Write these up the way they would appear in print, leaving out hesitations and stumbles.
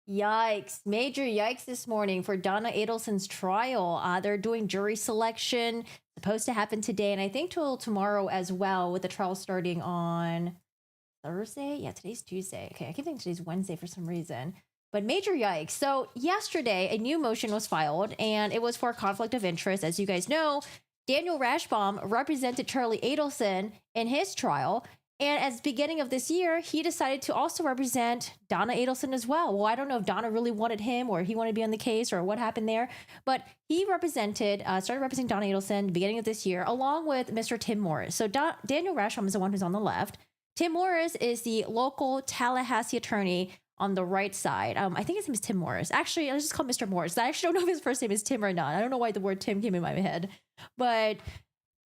Yikes. Major yikes this morning for Donna Adelson's trial. They're doing jury selection, supposed to happen today, and I think till tomorrow as well, with the trial starting on Thursday. Yeah, today's Tuesday. Okay, I keep thinking today's Wednesday for some reason. But major yikes. So yesterday, a new motion was filed, and it was for conflict of interest. As you guys know, Daniel Rashbaum represented Charlie Adelson in his trial. And at the beginning of this year, he decided to also represent Donna Adelson as well. Well, I don't know if Donna really wanted him or he wanted to be on the case or what happened there. But he started representing Donna Adelson at the beginning of this year, along with Mr. Tim Morris. So Daniel Rashbaum is the one who's on the left. Tim Morris is the local Tallahassee attorney on the right side. I think his name is Tim Morris. Actually, let's just call him Mr. Morris. I actually don't know if his first name is Tim or not. I don't know why the word Tim came in my head. But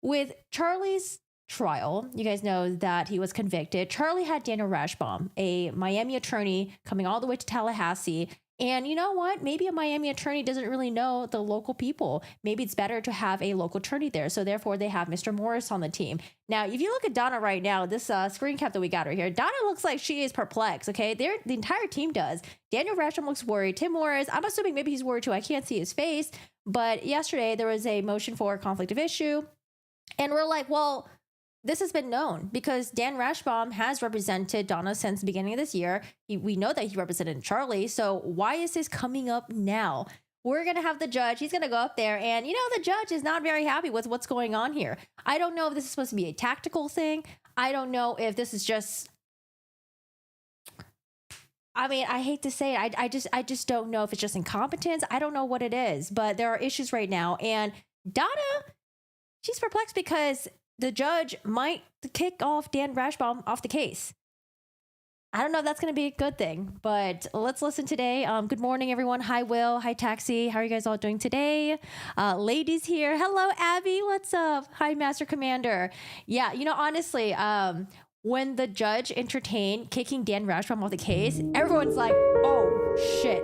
with Charlie's trial, you guys know that he was convicted. Charlie had Daniel Rashbaum, a Miami attorney, coming all the way to Tallahassee. And you know what? Maybe a Miami attorney doesn't really know the local people. Maybe it's better to have a local attorney there. So therefore, they have Mr. Morris on the team. Now, if you look at Donna right now, this screen cap that we got her here, Donna looks like she is perplexed, okay? The entire team does. Daniel Rashbaum looks worried. Tim Morris, I'm assuming maybe he's worried too. I can't see his face. But yesterday, there was a motion for conflict of issue. And we're like, well, this has been known because Dan Rashbaum has represented Donna since the beginning of this year. We know that he represented Charlie. So why is this coming up now? We're going to have the judge. He's going to go up there. And, the judge is not very happy with what's going on here. I don't know if this is supposed to be a tactical thing. I don't know if this is just... I mean, I hate to say it. I just don't know if it's just incompetence. I don't know what it is. But there are issues right now. And Donna, she's perplexed because the judge might kick off Dan Rashbaum off the case. I don't know if that's going to be a good thing, but let's listen today. Good morning, everyone. Hi, Will. Hi, Taxi. How are you guys all doing today? Ladies here. Hello, Abby. What's up? Hi, Master Commander. Yeah, honestly, when the judge entertained kicking Dan Rashbaum off the case, everyone's like, oh, shit.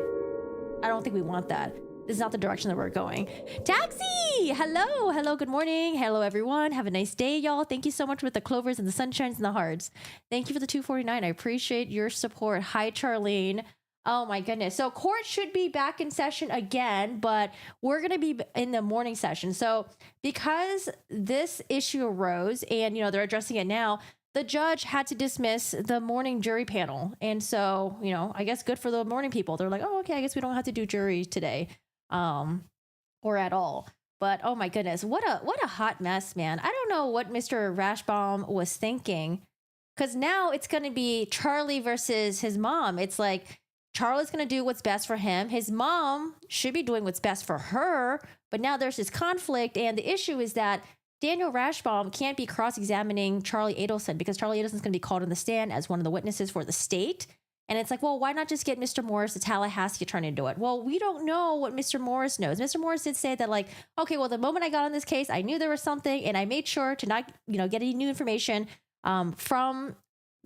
I don't think we want that. This is not the direction that we're going. Taxi! Hello, good morning. Hello, everyone. Have a nice day, y'all. Thank you so much with the clovers and the sunshines and the hearts. Thank you for the 249. I appreciate your support. Hi, Charlene. Oh, my goodness. So court should be back in session again, but we're going to be in the morning session. So because this issue arose and, they're addressing it now, the judge had to dismiss the morning jury panel. And so, I guess good for the morning people. They're like, oh, okay, I guess we don't have to do jury today. Or at all. But oh my goodness, what a hot mess, man. I don't know what Mr. Rashbaum was thinking, because now it's going to be Charlie versus his mom. It's like Charlie's going to do what's best for him. His mom should be doing what's best for her, but now there's this conflict, and the issue is that Daniel Rashbaum can't be cross-examining Charlie Adelson because Charlie Adelson's going to be called on the stand as one of the witnesses for the state. And it's like, well, why not just get Mr. Morris, the Tallahassee attorney, to do it? Well, we don't know what Mr. Morris knows. Mr. Morris did say that, like, okay, well, the moment I got on this case, I knew there was something, and I made sure to not, get any new information from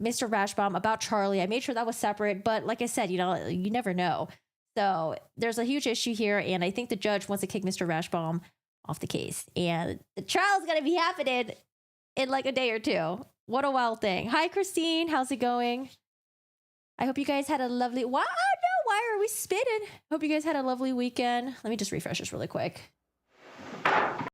Mr. Rashbaum about Charlie. I made sure that was separate. But like I said, you never know. So there's a huge issue here, and I think the judge wants to kick Mr. Rashbaum off the case. And the trial's going to be happening in like a day or two. What a wild thing. Hi, Christine. How's it going? I hope you guys had a lovely... Wow, no, why are we spinning? Hope you guys had a lovely weekend. Let me just refresh this really quick. I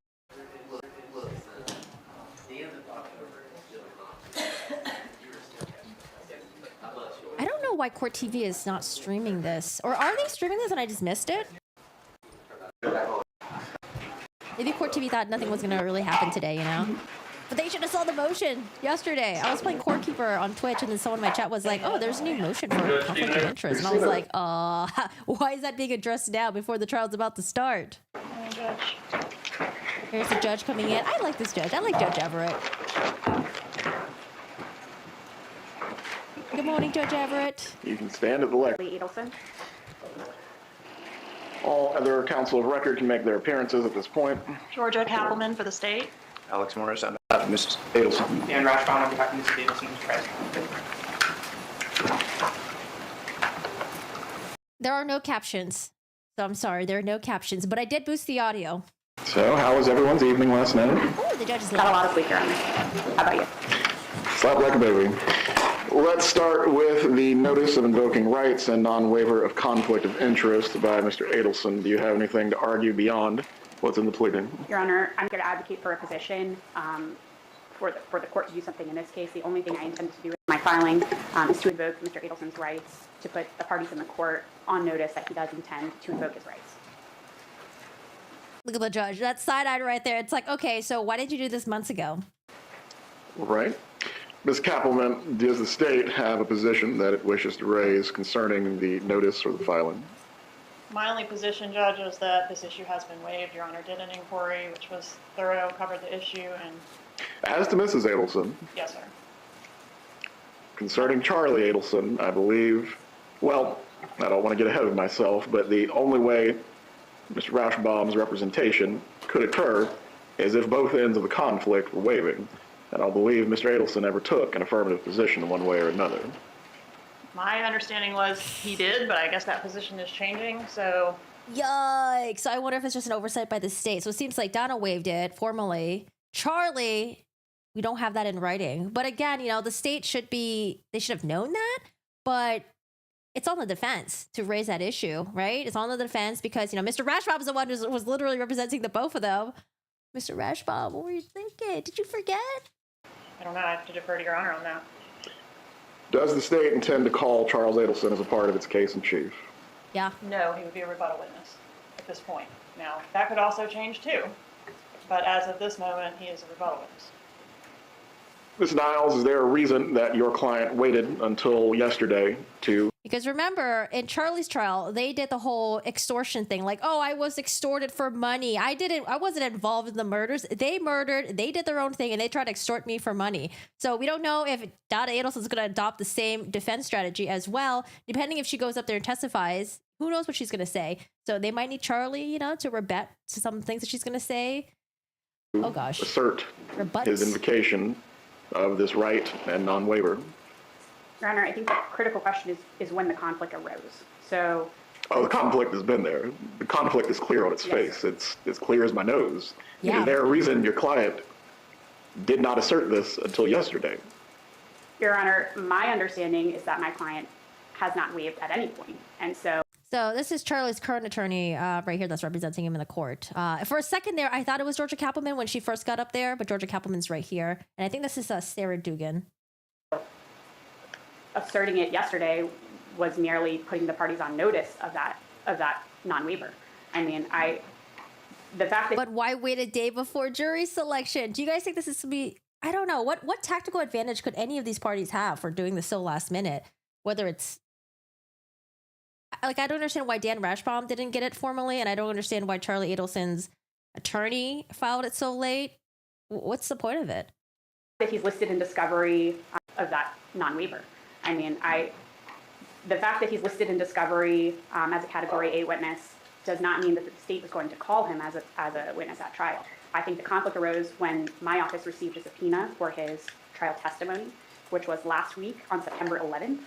don't know why Court TV is not streaming this. Or are they streaming this and I just missed it? Maybe Court TV thought nothing was going to really happen today, But they should have saw the motion yesterday. I was playing Court Keeper on Twitch, and then someone in my chat was like, oh, there's a new motion for conflict of interest. And I was like, why is that being addressed now before the trial's about to start? Oh, gosh. Here's the judge coming in. I like this judge. I like Judge Everett. Good morning, Judge Everett. You can stand at the lectern. Adelson. All other counsel of record can make their appearances at this point. Georgia Kappelman for the state. Alex Morris on behalf of Mrs. Adelson. Dan Rashbaum on behalf of Mrs. Adelson, Mr. President. There are no captions. So I'm sorry, there are no captions, but I did boost the audio. So, how was everyone's evening last night? Oh, the judge is Got a lot of sleep here on me. How about you? Slept like a baby. Let's start with the notice of invoking rights and non-waiver of conflict of interest by Mr. Adelson. Do you have anything to argue beyond what's in the pleading? Your Honor, I'm going to advocate for a position for the court to do something in this case. The only thing I intend to do in my filing is to invoke Mr. Adelson's rights, to put the parties in the court on notice that he does intend to invoke his rights. Look at the judge. That side-eyed right there. It's like, okay, so why did you do this months ago? Right. Ms. Kappelman, does the state have a position that it wishes to raise concerning the notice or the filing? My only position, Judge, is that this issue has been waived. Your Honor did an inquiry, which was thorough, covered the issue, and As to Mrs. Adelson, yes, sir. concerning Charlie Adelson, I believe, well, I don't want to get ahead of myself, but the only way Mr. Rashbaum's representation could occur is if both ends of the conflict were waiving. And I believe Mr. Adelson never took an affirmative position one way or another. My understanding was he did, but I guess that position is changing, so Yikes. So I wonder if it's just an oversight by the state. So it seems like Donna waived it formally. Charlie, we don't have that in writing. But again, the state they should have known that, but it's on the defense to raise that issue, right? It's on the defense because, Mr. Rashbaum is the one who was literally representing the both of them. Mr. Rashbaum, what were you thinking? Did you forget? I don't know. I have to defer to Your Honor on that. Does the state intend to call Charles Adelson as a part of its case in chief? Yeah. No, he would be a rebuttal witness at this point. Now, that could also change too, but as of this moment, he is a rebuttal witness. Ms. Niles, is there a reason that your client waited until yesterday to... Because remember, in Charlie's trial, they did the whole extortion thing. Like, oh, I was extorted for money. I wasn't involved in the murders. They murdered, they did their own thing, and they tried to extort me for money. So we don't know if Donna Adelson is going to adopt the same defense strategy as well. Depending if she goes up there and testifies, who knows what she's going to say. So they might need Charlie, to rebut to some things that she's going to say. Oh, gosh. assert Rebut. his invocation of this right and non-waiver? Your Honor, I think the critical question is when the conflict arose. So, Oh, the conflict has been there. The conflict is clear on its Yes. face. It's clear as my nose. Yeah. Is there a reason your client did not assert this until yesterday? Your Honor, my understanding is that my client has not waived at any point. And so this is Charlie's current attorney right here that's representing him in the court. For a second there, I thought it was Georgia Kappelman when she first got up there, but Georgia Kappelman's right here. And I think this is Sarah Dugan. asserting it yesterday was merely putting the parties on notice of that non-waiver. I mean, the fact that... But why wait a day before jury selection? Do you guys think this is to be... I don't know. What tactical advantage could any of these parties have for doing this so last minute? Whether it's... I don't understand why Dan Rashbaum didn't get it formally, and I don't understand why Charlie Adelson's attorney filed it so late. What's the point of it? That he's listed in discovery of that non-waiver. I mean, the fact that he's listed in discovery as a Category A witness does not mean that the state was going to call him as a witness at trial. I think the conflict arose when my office received a subpoena for his trial testimony, which was last week on September 11th,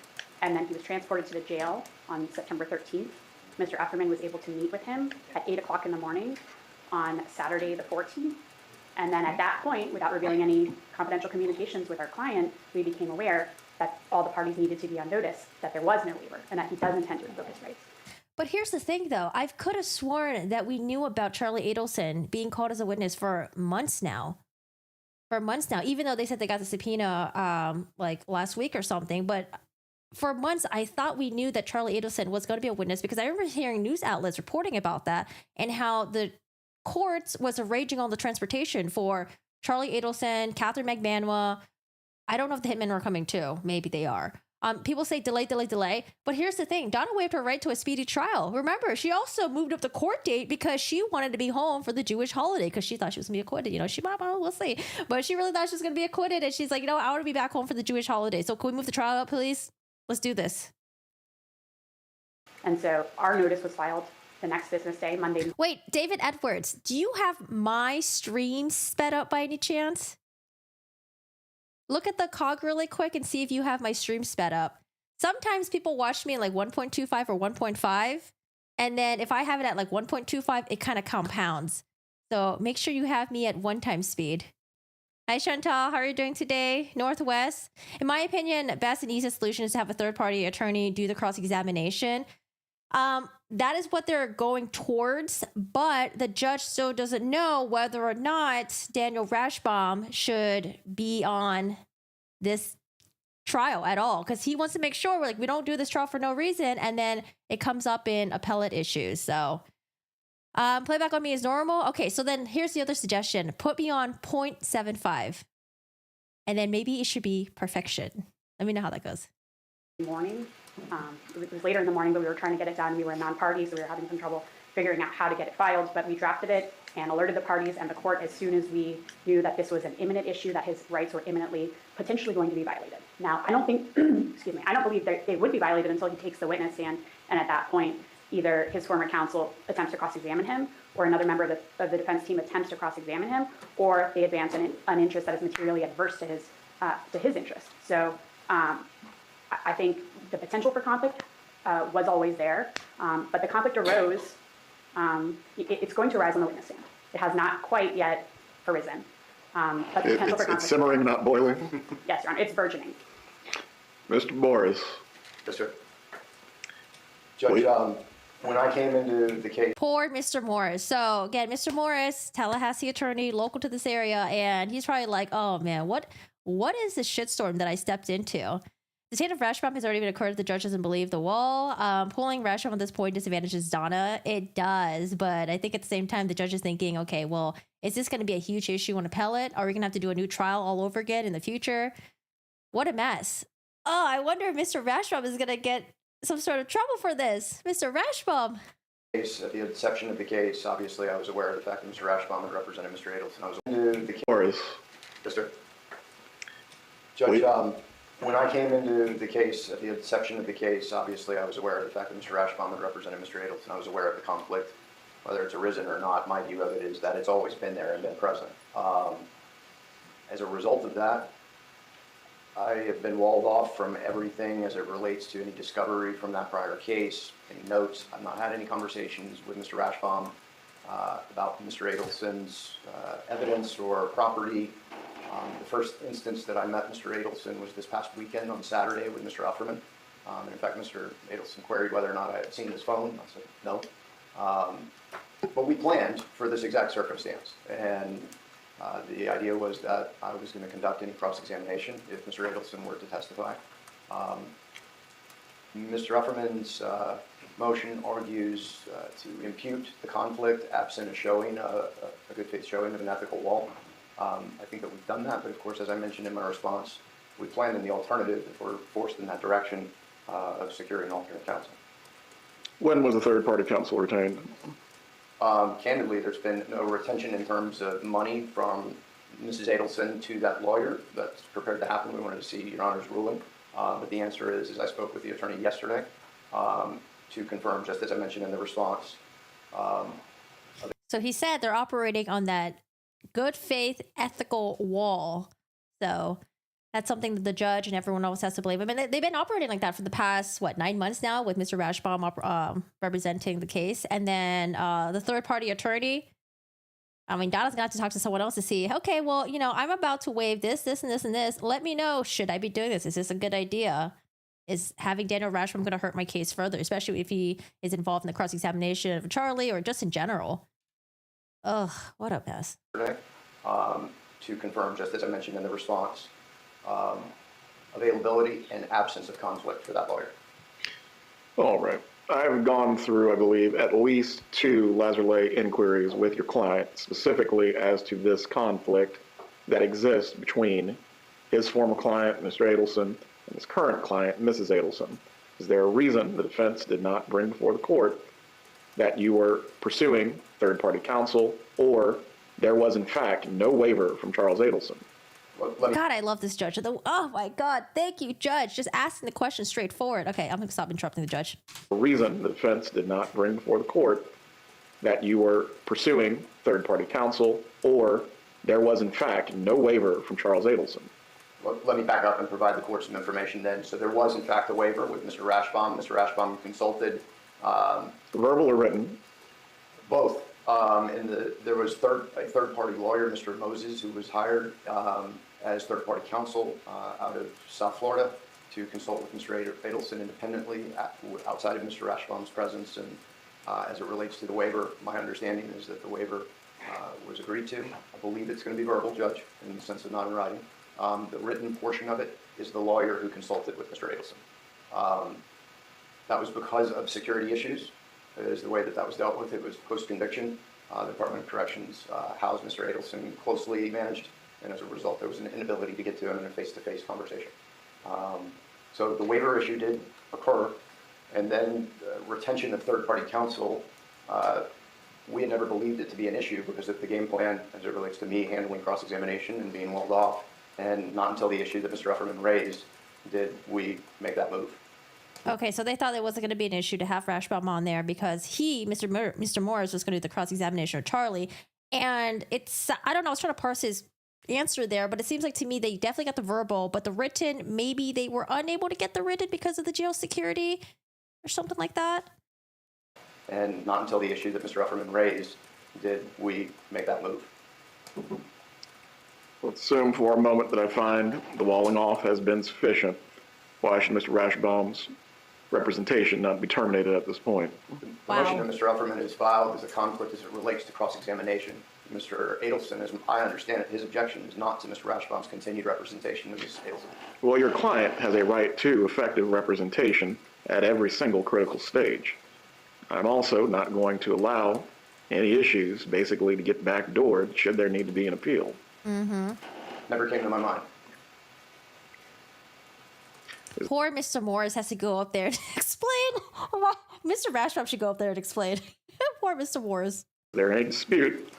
and then he was transported to the jail on September 13th. Mr. Efferman was able to meet with him at 8 o'clock in the morning on Saturday the 14th. And then at that point, without revealing any confidential communications with our client, we became aware that all the parties needed to be on notice that there was no waiver and that he does intend to invoke his rights. But here's the thing, though. I could have sworn that we knew about Charlie Adelson being called as a witness for months now. Even though they said they got the subpoena last week or something. But for months, I thought we knew that Charlie Adelson was going to be a witness because I remember hearing news outlets reporting about that and how the courts was arranging on the transportation for Charlie Adelson, Catherine McManua. I don't know if the hitmen were coming too. Maybe they are. People say delay. But here's the thing. Donna waived her right to a speedy trial. Remember, she also moved up the court date because she wanted to be home for the Jewish holiday because she thought she was going to be acquitted. She might, we'll see. But she really thought she was going to be acquitted. And she's like, I want to be back home for the Jewish holiday. So can we move the trial up, please? Let's do this. And so our notice was filed the next business day, Monday. Wait, David Edwards, do you have my stream sped up by any chance? Look at the cog really quick and see if you have my stream sped up. Sometimes people watch me in 1.25 or 1.5. And then if I have it at 1.25, it kind of compounds. So make sure you have me at 1 time speed. Hi, Chantal. How are you doing today? Northwest. In my opinion, best and easiest solution is to have a third-party attorney do the cross-examination. That is what they're going towards, but the judge still doesn't know whether or not Daniel Rashbaum should be on this trial at all, because he wants to make sure we don't do this trial for no reason, and then it comes up in appellate issues. So playback on me is normal. Okay, so then here's the other suggestion. Put me on 0.75, and then maybe it should be perfection. Let me know how that goes. Morning. It was later in the morning, but we were trying to get it done. We were a non-party, so we were having some trouble figuring out how to get it filed, but we drafted it and alerted the parties and the court as soon as we knew that this was an imminent issue, that his rights were imminently, potentially going to be violated. Now, I don't think, excuse me, I don't believe that they would be violated until he takes the witness stand, and at that point, either his former counsel attempts to cross-examine him, or another member of the defense team attempts to cross-examine him, or they advance an interest that is materially adverse to his interest. So I think the potential for conflict was always there, but the conflict arose. It's going to arise on the witness stand. It has not quite yet arisen. But the potential for conflict. It's simmering, not boiling. Yes, Your Honor, it's burgeoning. Mr. Morris. Yes, sir. Judge, when I came into the case, Poor Mr. Morris. So again, Mr. Morris, Tallahassee attorney, local to this area, and he's probably like, oh man, what is this shitstorm that I stepped into? The state of Rashbaum has already been occurred. The judge doesn't believe the wall. Pulling Rashbaum at this point disadvantages Donna. It does, but I think at the same time, the judge is thinking, okay, well, is this going to be a huge issue on appellate? Are we going to have to do a new trial all over again in the future? What a mess. Oh, I wonder if Mr. Rashbaum is going to get some sort of trouble for this. Mr. Rashbaum. at the inception of the case, obviously I was aware of the fact that Mr. Rashbaum had represented Mr. Adelson. I was into the Morris. Yes, sir. Judge, when I came into the case, at the inception of the case, obviously I was aware of the fact that Mr. Rashbaum had represented Mr. Adelson. I was aware of the conflict, whether it's arisen or not. My view of it is that it's always been there and been present. As a result of that, I have been walled off from everything as it relates to any discovery from that prior case, any notes. I've not had any conversations with Mr. Rashbaum about Mr. Adelson's evidence or property. The first instance that I met Mr. Adelson was this past weekend on Saturday with Mr. Ufferman. And in fact, Mr. Adelson queried whether or not I had seen his phone. I said, no. But we planned for this exact circumstance. And the idea was that I was going to conduct any cross-examination if Mr. Adelson were to testify. Mr. Ufferman's motion argues to impute the conflict absent a showing, a good faith showing of an ethical wall. I think that we've done that, but of course, as I mentioned in my response, we planned in the alternative if we're forced in that direction of securing alternate counsel. When was the third-party counsel retained? Candidly, there's been no retention in terms of money from Mrs. Adelson to that lawyer. That's prepared to happen. We wanted to see Your Honor's ruling. But the answer is I spoke with the attorney yesterday to confirm, just as I mentioned in the response. So he said they're operating on that good faith ethical wall. So that's something that the judge and everyone else has to believe. I mean, they've been operating like that for the past, 9 months now with Mr. Rashbaum representing the case. And then the third party attorney, I mean, Donna's going to have to talk to someone else to see, okay, well, I'm about to waive this, and this, and this. Let me know, should I be doing this? Is this a good idea? Is having Daniel Rashbaum going to hurt my case further, especially if he is involved in the cross-examination of Charlie or just in general? Ugh, what a mess. To confirm, just as I mentioned in the response, availability and absence of conflict for that lawyer. All right. I've gone through, I believe, at least 2 Lazarley inquiries with your client, specifically as to this conflict that exists between his former client, Mr. Adelson, and his current client, Mrs. Adelson. Is there a reason the defense did not bring before the court that you were pursuing third-party counsel, or there was, in fact, no waiver from Charles Adelson? God, I love this judge. Oh, my God. Thank you, Judge. Just asking the question straightforward. Okay, I'm going to stop interrupting the judge. The reason the defense did not bring before the court that you were pursuing third-party counsel, or there was, in fact, no waiver from Charles Adelson. Let me back up and provide the court some information then. So there was, in fact, a waiver with Mr. Rashbaum. Mr. Rashbaum consulted. Verbal or written? Both. There was a third-party lawyer, Mr. Moses, who was hired as third-party counsel out of South Florida to consult with Mr. Adelson independently outside of Mr. Rashbaum's presence. And as it relates to the waiver, my understanding is that the waiver was agreed to. I believe it's going to be verbal, Judge, in the sense of not in writing. The written portion of it is the lawyer who consulted with Mr. Adelson. That was because of security issues. Is the way that was dealt with. It was post-conviction. The Department of Corrections housed Mr. Adelson closely managed, and as a result, there was an inability to get to him in a face-to-face conversation. So the waiver issue did occur, and then retention of third-party counsel, we had never believed it to be an issue because of the game plan as it relates to me handling cross-examination and being walled off, and not until the issue that Mr. Ufferman raised did we make that move. Okay, so they thought it wasn't going to be an issue to have Rashbaum on there because Mr. Morris, was going to do the cross-examination of Charlie. And I don't know, I was trying to parse his answer there, but it seems like to me they definitely got the verbal, but the written, maybe they were unable to get the written because of the jail security or something like that. And not until the issue that Mr. Ufferman raised did we make that move. Let's assume for a moment that I find the walling off has been sufficient. Why should Mr. Rashbaum's representation not be terminated at this point? The motion that Mr. Ufferman has filed is a conflict as it relates to cross-examination. Mr. Adelson, as I understand it, his objection is not to Mr. Rashbaum's continued representation of Ms. Adelson. Well, your client has a right to effective representation at every single critical stage. I'm also not going to allow any issues basically to get backdoored should there need to be an appeal. Mm-hmm. Never came to my mind. Poor Mr. Morris has to go up there to explain. Mr. Rashbaum should go up there and explain. Poor Mr. Morris. Is there any dispute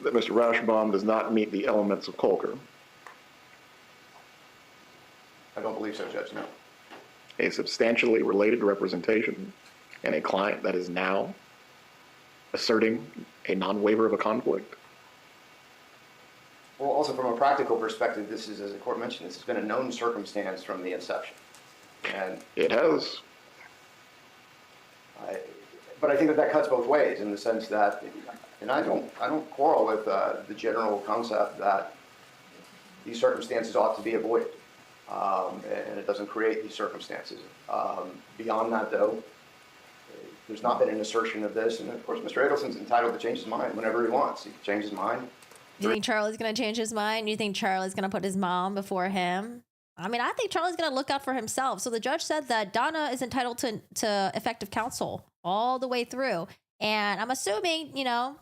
that Mr. Rashbaum does not meet the elements of Colker? I don't believe so, Judge, no. A substantially related representation and a client that is now asserting a non-waiver of a conflict? Well, also from a practical perspective, this is, as the court mentioned, this has been a known circumstance from the inception. And It has. but I think that cuts both ways in the sense that, and I don't quarrel with the general concept that these circumstances ought to be avoided, and it doesn't create these circumstances. Beyond that, though, there's not been an assertion of this, and of course, Mr. Adelson's entitled to change his mind whenever he wants. He can change his mind. You think Charlie's going to change his mind? You think Charlie's going to put his mom before him? I mean, I think Charlie's going to look out for himself. So the judge said that Donna is entitled to effective counsel all the way through. And I'm assuming,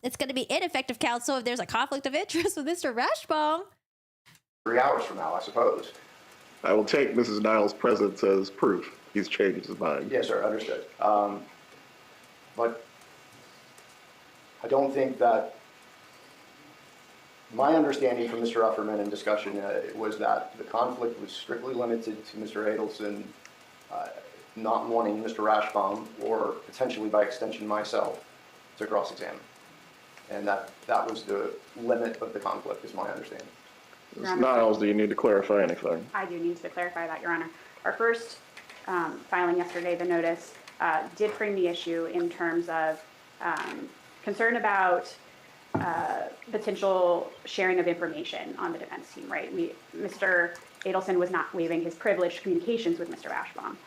it's going to be ineffective counsel if there's a conflict of interest with Mr. Rashbaum. 3 hours from now, I suppose. I will take Mrs. Niles' presence as proof he's changed his mind. Yes, sir, understood. But I don't think that my understanding from Mr. Ufferman in discussion was that the conflict was strictly limited to Mr. Adelson not wanting Mr. Rashbaum, or potentially by extension myself, to cross-examine. And that was the limit of the conflict, is my understanding. Mrs. Niles, do you need to clarify anything? I do need to clarify that, Your Honor. Our first filing yesterday, the notice, did frame the issue in terms of concern about potential sharing of information on the defense team, right? Mr. Adelson was not waiving his privileged communications with Mr. Rashbaum.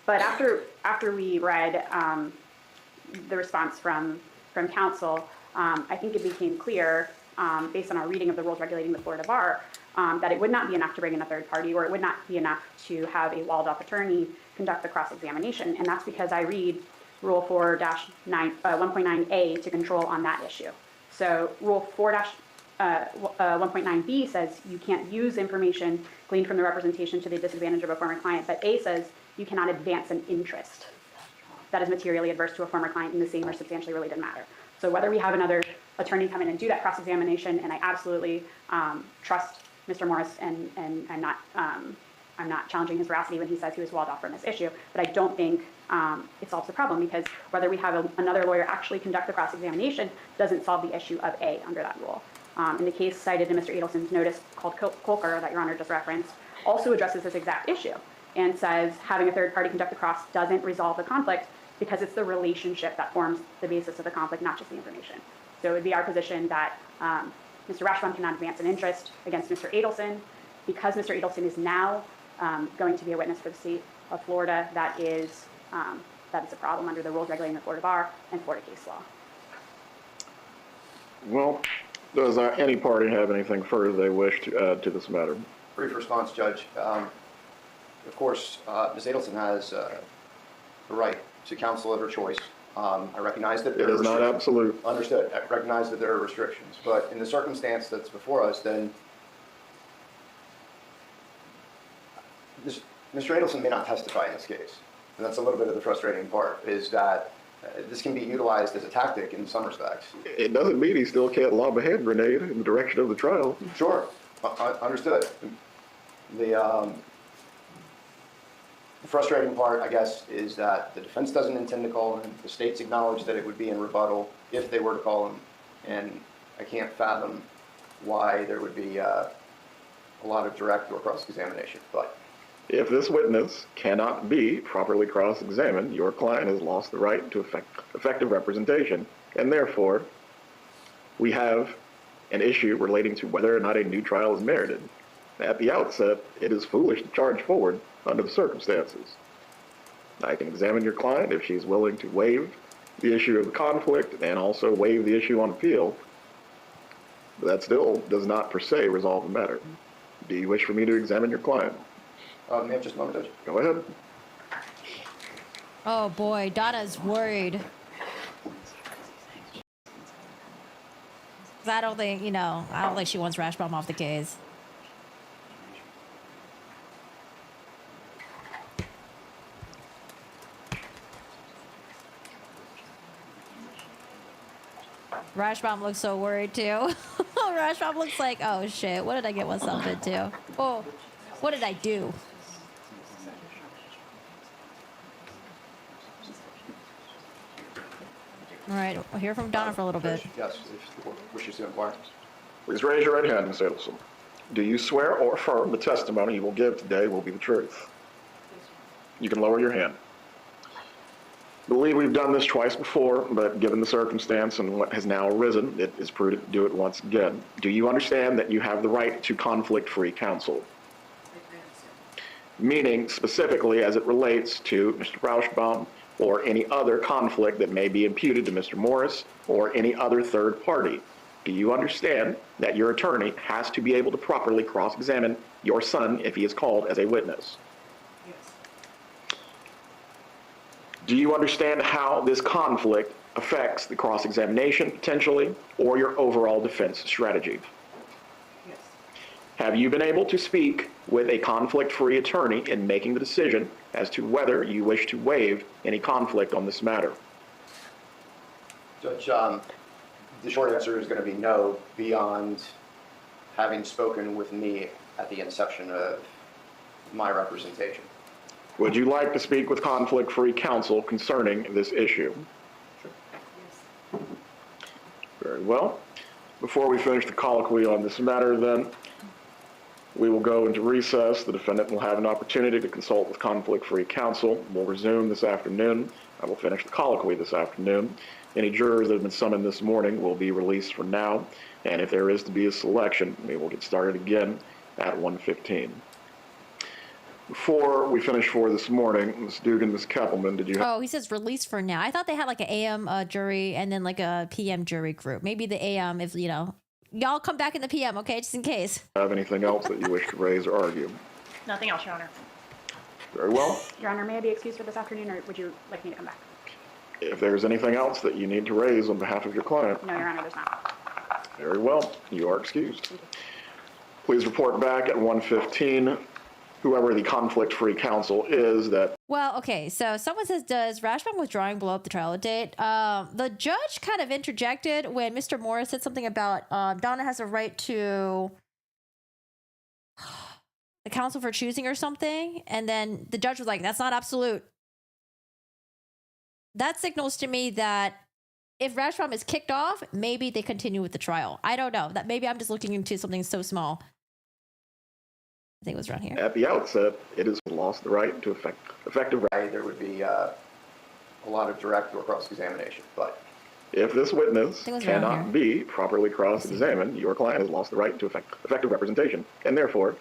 But after we read the response from counsel, I think it became clear, based on our reading of the rules regulating the Florida Bar, that it would not be enough to bring in a third party, or it would not be enough to have a walled-off attorney conduct the cross-examination. And that's because I read Rule 4-1.9A to control on that issue. So Rule 4-1.9B says you can't use information gleaned from the representation to the disadvantage of a former client, but A says you cannot advance an interest that is materially adverse to a former client in the same or substantially related matter. So whether we have another attorney come in and do that cross-examination, and I absolutely trust Mr. Morris, and I'm not challenging his veracity when he says he was walled off from this issue, but I don't think it solves the problem, because whether we have another lawyer actually conduct the cross-examination doesn't solve the issue of A under that rule. In the case cited in Mr. Adelson's notice called Colker that Your Honor just referenced, also addresses this exact issue and says having a third party conduct the cross doesn't resolve the conflict because it's the relationship that forms the basis of the conflict, not just the information. So it would be our position that Mr. Rashbaum cannot advance an interest against Mr. Adelson. Because Mr. Adelson is now going to be a witness for the state of Florida, that is a problem under the rules regulating the Florida bar and Florida case law. Well, does any party have anything further they wish to add to this matter? Brief response, Judge. Of course, Ms. Adelson has the right to counsel of her choice. I recognize that there It are is not restrictions. absolute. Understood. I recognize that there are restrictions, but in the circumstance that's before us, then Mr. Adelson may not testify in this case. And that's a little bit of the frustrating part, is that this can be utilized as a tactic in some respects. It doesn't mean he still can't lob a hand grenade in the direction of the trial. Sure, understood. The frustrating part, I guess, is that the defense doesn't intend to call him. The state's acknowledged that it would be in rebuttal if they were to call him. And I can't fathom why there would be a lot of direct or cross-examination. But If this witness cannot be properly cross-examined, your client has lost the right to effective representation, and therefore, we have an issue relating to whether or not a new trial is merited. At the outset, it is foolish to charge forward under the circumstances. I can examine your client if she's willing to waive the issue of the conflict and also waive the issue on appeal, but that still does not per se resolve the matter. Do you wish for me to examine your client? may I have just a moment, Judge? Go ahead. Oh boy, Donna's worried. 'Cause I don't think she wants Rashbaum off the case. Rashbaum looks so worried too. Rashbaum looks like, oh shit, what did I get myself into? Oh, what did I do? All right, we'll hear from Donna for a little bit. Judge, yes, if the court wishes to inquire. Please raise your right hand, Ms. Adelson. Do you swear or affirm the testimony you will give today will be the truth? You can lower your hand. I believe we've done this twice before, but given the circumstance and what has now arisen, it is prudent to do it once again. Do you understand that you have the right to conflict-free counsel? Meaning specifically as it relates to Mr. Rashbaum or any other conflict that may be imputed to Mr. Morris or any other third party. Do you understand that your attorney has to be able to properly cross-examine your son if he is called as a witness? Do you understand how this conflict affects the cross-examination potentially or your overall defense strategy? Yes. Have you been able to speak with a conflict-free attorney in making the decision as to whether you wish to waive any conflict on this matter? Judge, the short answer is going to be no, beyond having spoken with me at the inception of my representation. Would you like to speak with conflict-free counsel concerning this issue? Very well. Before we finish the colloquy on this matter, then, we will go into recess. The defendant will have an opportunity to consult with conflict-free counsel. We'll resume this afternoon. I will finish the colloquy this afternoon. Any jurors that have been summoned this morning will be released for now, and if there is to be a selection, we will get started again at 1:15. Before we finish for this morning, Ms. Dugan, Ms. Keppelman, did you have... Oh, he says release for now. I thought they had like an AM jury and then like a PM jury group. Maybe the AM, if y'all come back in the PM, okay, just in case. Have anything else that you wish to raise or argue? Nothing else, Your Honor. Very well. Your Honor, may I be excused for this afternoon, or would you like me to come back? If there's anything else that you need to raise on behalf of your client, No, Your Honor, there's not. very well. You are excused. Please report back at 1:15. Whoever the conflict-free counsel is that... Well, okay, so someone says, does Rashbaum withdrawing blow up the trial date? The judge kind of interjected when Mr. Morris said something about Donna has a right to the counsel for choosing or something, and then the judge was like, that's not absolute. That signals to me that if Rashbaum is kicked off, maybe they continue with the trial. I don't know. That maybe I'm just looking into something so small. I think it was around here. At the outset, it has lost the right to effective... There would be a lot of direct or cross-examination, but If this witness think it was around cannot here. be properly cross-examined, your client has lost the right to effective representation, and therefore,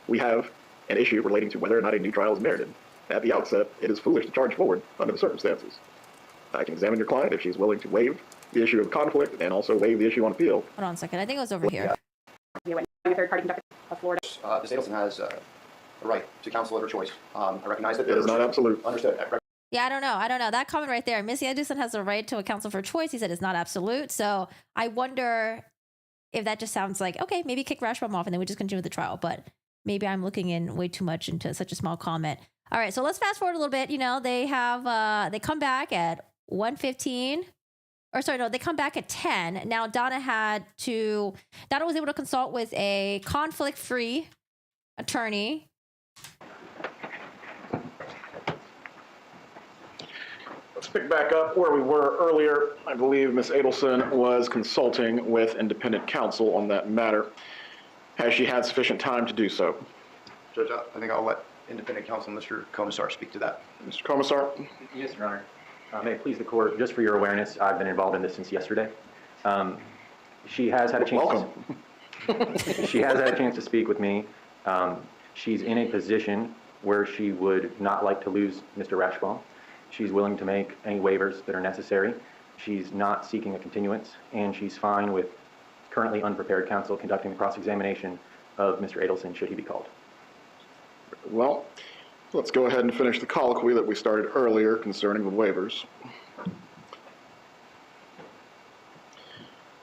we have an issue relating to whether or not a new trial is merited. At the outset, it is foolish to charge forward under the circumstances. I can examine your client if she's willing to waive the issue of conflict and also waive the issue on appeal. Hold on a second. I think it was over here. Be a witness. A third party conducted of Florida. Ms. Adelson has a right to counsel of her choice. I recognize that It is not absolute. Understood. Yeah, I don't know. That comment right there. Missy Edison has a right to a counsel for choice. He said it's not absolute. So I wonder if that just sounds like, okay, maybe kick Rashbaum off and then we just continue with the trial. But maybe I'm looking in way too much into such a small comment. All right, so let's fast forward a little bit. You know, they come back at 1:15. Or sorry, no, they come back at 10. Now Donna was able to consult with a conflict-free attorney. Let's pick back up where we were earlier. I believe Ms. Adelson was consulting with independent counsel on that matter. Has she had sufficient time to do so? Judge, I think I'll let independent counsel, Mr. Commissar, speak to that. Mr. Commissar? Yes, Your Honor. May it please the court, just for your awareness, I've been involved in this since yesterday. She has had a chance. Welcome. She has had a chance to speak with me. She's in a position where she would not like to lose Mr. Rashbaum. She's willing to make any waivers that are necessary. She's not seeking a continuance, and she's fine with currently unprepared counsel conducting the cross-examination of Mr. Adelson should he be called. Well, let's go ahead and finish the colloquy that we started earlier concerning the waivers.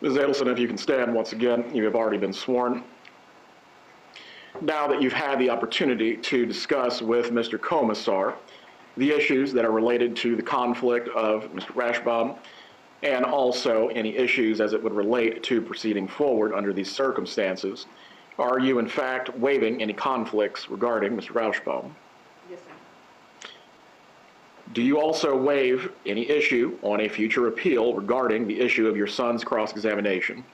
Ms. Adelson, if you can stand once again, you have already been sworn. Now that you've had the opportunity to discuss with Mr. Commissar the issues that are related to the conflict of Mr. Rashbaum and also any issues as it would relate to proceeding forward under these circumstances, are you in fact waiving any conflicts regarding Mr. Rashbaum? Yes, sir. Do you also waive any issue on a future appeal regarding the issue of your son's cross-examination,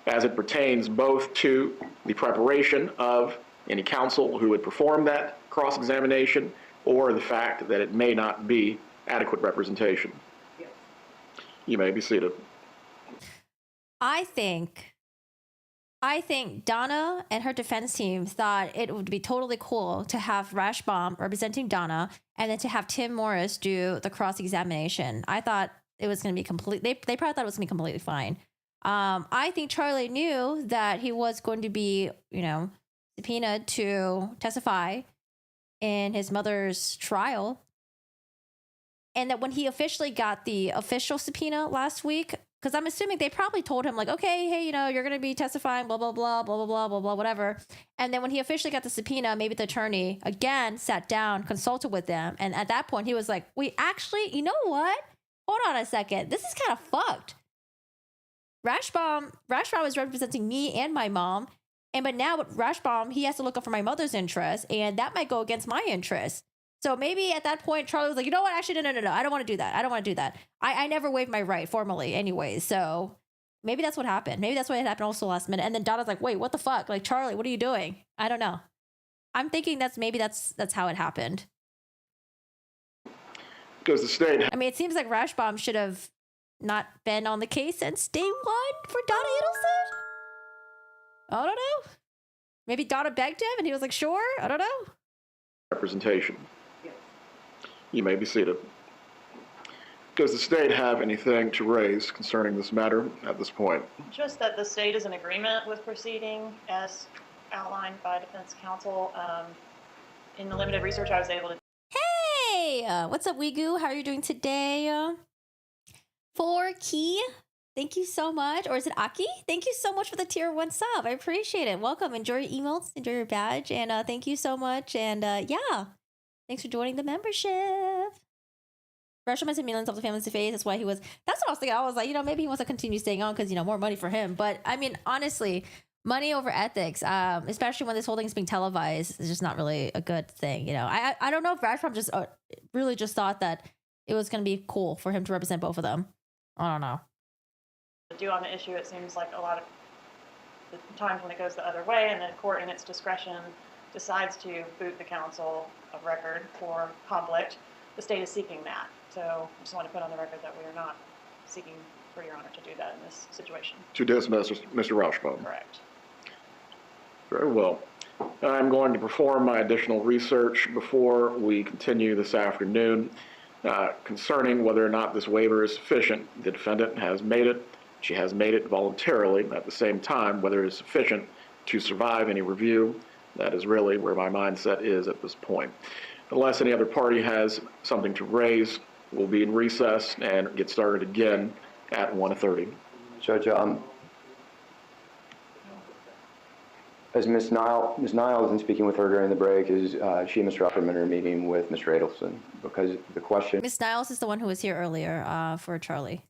as it pertains both to the preparation of any counsel who would perform that cross-examination or the fact that it may not be adequate representation? Yes. You may be seated. I think Donna and her defense team thought it would be totally cool to have Rashbaum representing Donna and then to have Tim Morris do the cross-examination. I thought it was going to be they probably thought it was going to be completely fine. I think Charlie knew that he was going to be, subpoenaed to testify in his mother's trial. And that when he officially got the official subpoena last week, because I'm assuming they probably told him, like, okay, hey, you're going to be testifying, blah, blah, blah, blah, blah, blah, blah, blah, whatever. And then when he officially got the subpoena, maybe the attorney, again, sat down, consulted with them. And at that point, he was like, wait, actually, you know what? Hold on a second. This is kind of fucked. Rashbaum is representing me and my mom. But now with Rashbaum, he has to look up for my mother's interest. And that might go against my interest. So maybe at that point, Charlie was like, you know what? Actually, no. I don't want to do that. I never waived my right formally anyways. So maybe that's what happened. Maybe that's what had happened also last minute. And then Donna's like, wait, what the fuck? Like, Charlie, what are you doing? I don't know. I'm thinking that's how it happened. Does the state I mean, it seems like Rashbaum should have not been on the case since day one for Donna Adelson. I don't know. Maybe Donna begged him and he was like, sure. I don't know. representation? You may be seated. Does the state have anything to raise concerning this matter at this point? Just that the state is in agreement with proceeding as outlined by defense counsel. In the limited research I was able to. Hey, what's up, Wigu? How are you doing today? 4Key, thank you so much. Or is it Aki? Thank you so much for the tier 1 sub. I appreciate it. Welcome. Enjoy your emotes. Enjoy your badge. And thank you so much. And yeah, thanks for joining the membership. Rashbaum has millions of the families to face. That's why he was. That's what I was thinking. I was like, maybe he wants to continue staying on because, more money for him. But I mean, honestly, money over ethics, especially when this whole thing is being televised, is just not really a good thing. I don't know if Rashbaum just really just thought that it was going to be cool for him to represent both of them. I don't know. Do on the issue, it seems like a lot of the times when it goes the other way and the court in its discretion decides to boot the counsel of record for conflict. the state is seeking that. So I just want to put on the record that we are not seeking for Your Honor to do that in this situation. To dismiss Mr. Rashbaum. Correct. Very well. I'm going to perform my additional research before we continue this afternoon concerning whether or not this waiver is sufficient. The defendant has made it. She has made it voluntarily. At the same time, whether it is sufficient to survive any review, that is really where my mindset is at this point. Unless any other party has something to raise, we'll be in recess and get started again at 1:30. Judge, as Ms. Niles, in speaking with her during the break, is she and Mr. Upperman are meeting with Mr. Adelson because the question Miss Niles is the one who was here earlier for Charlie.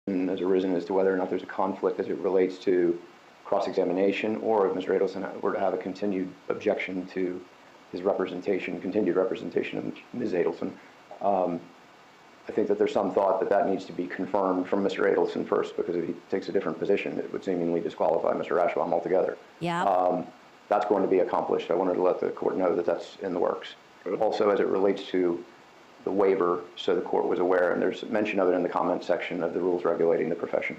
has arisen as to whether or not there's a conflict as it relates to cross-examination, or if Mr. Adelson were to have a continued objection to his continued representation of Ms. Adelson. I think that there's some thought that that needs to be confirmed from Mr. Adelson first, because if he takes a different position, it would seemingly disqualify Mr. Rashbaum altogether. Yeah. That's going to be accomplished. I wanted to let the court know that that's in the works. Also, as it relates to the waiver, so the court was aware, and there's mention of it in the comment section of the rules regulating the profession,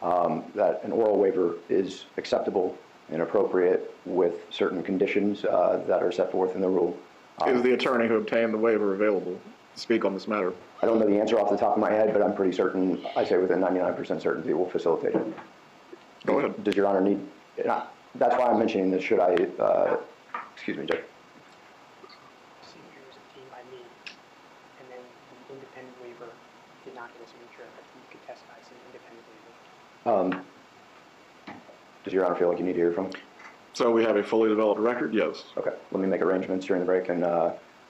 that an oral waiver is acceptable and appropriate with certain conditions that are set forth in the rule. Is the attorney who obtained the waiver available to speak on this matter? I don't know the answer off the top of my head, but I'm pretty certain, I say within 99% certainty, it will facilitate it. Go ahead. Does Your Honor need, that's why I'm mentioning this, should I, excuse me, Judge. Signature was obtained by me, and then the independent waiver did not get a signature, but you could testify as an independent waiver. Does Your Honor feel like you need to hear from him? So we have a fully developed record? Yes. Okay, let me make arrangements during the break, and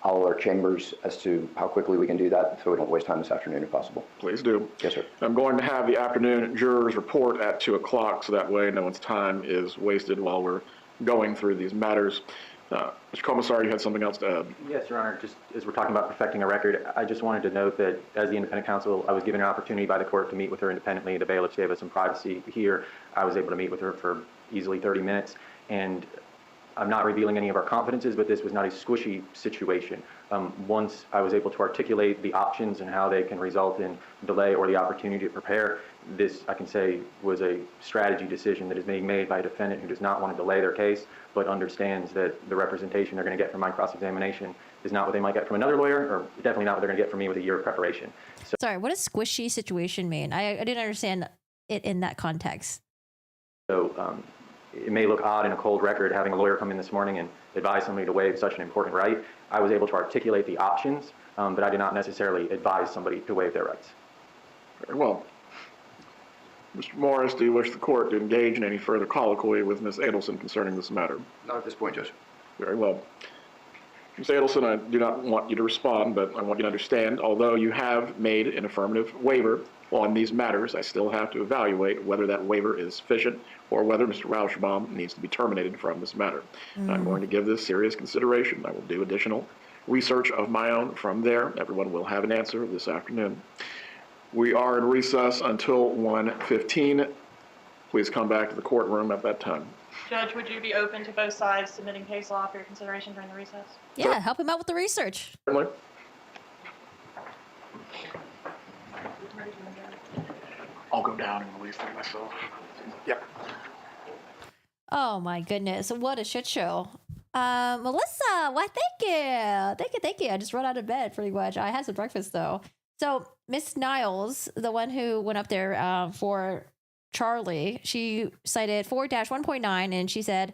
I'll alert chambers as to how quickly we can do that, so we don't waste time this afternoon if possible. Please do. Yes, sir. I'm going to have the afternoon jurors report at 2 o'clock, so that way no one's time is wasted while we're going through these matters. Mr. Commissar, you had something else to add? Yes, Your Honor. Just as we're talking about perfecting a record, I just wanted to note that as the independent counsel, I was given an opportunity by the court to meet with her independently. The bailiffs gave us some privacy here. I was able to meet with her for easily 30 minutes, and I'm not revealing any of our confidences, but this was not a squishy situation. Once I was able to articulate the options and how they can result in delay or the opportunity to prepare, this, I can say, was a strategy decision that is being made by a defendant who does not want to delay their case, but understands that the representation they're going to get from my cross-examination is not what they might get from another lawyer, or definitely not what they're going to get from me with a year of preparation. So, Sorry, what does squishy situation mean? I didn't understand it in that context. It may look odd in a cold record having a lawyer come in this morning and advise somebody to waive such an important right. I was able to articulate the options, but I did not necessarily advise somebody to waive their rights. Very well. Mr. Morris, do you wish the court to engage in any further colloquy with Ms. Adelson concerning this matter? Not at this point, Judge. Very well. Ms. Adelson, I do not want you to respond, but I want you to understand, although you have made an affirmative waiver on these matters, I still have to evaluate whether that waiver is sufficient or whether Mr. Rashbaum needs to be terminated from this matter. I'm going to give this serious consideration. I will do additional research of my own from there. Everyone will have an answer this afternoon. We are in recess until 1:15. Please come back to the courtroom at that time. Judge, would you be open to both sides submitting case law for your consideration during the recess? Yeah, help him out with the research. Certainly. I'll go down and release them myself. Yep. Oh my goodness, what a shit show. Melissa, why thank you. I just rolled out of bed pretty much. I had some breakfast though. So Miss Niles, the one who went up there for Charlie, she cited 4-1.9 and she said,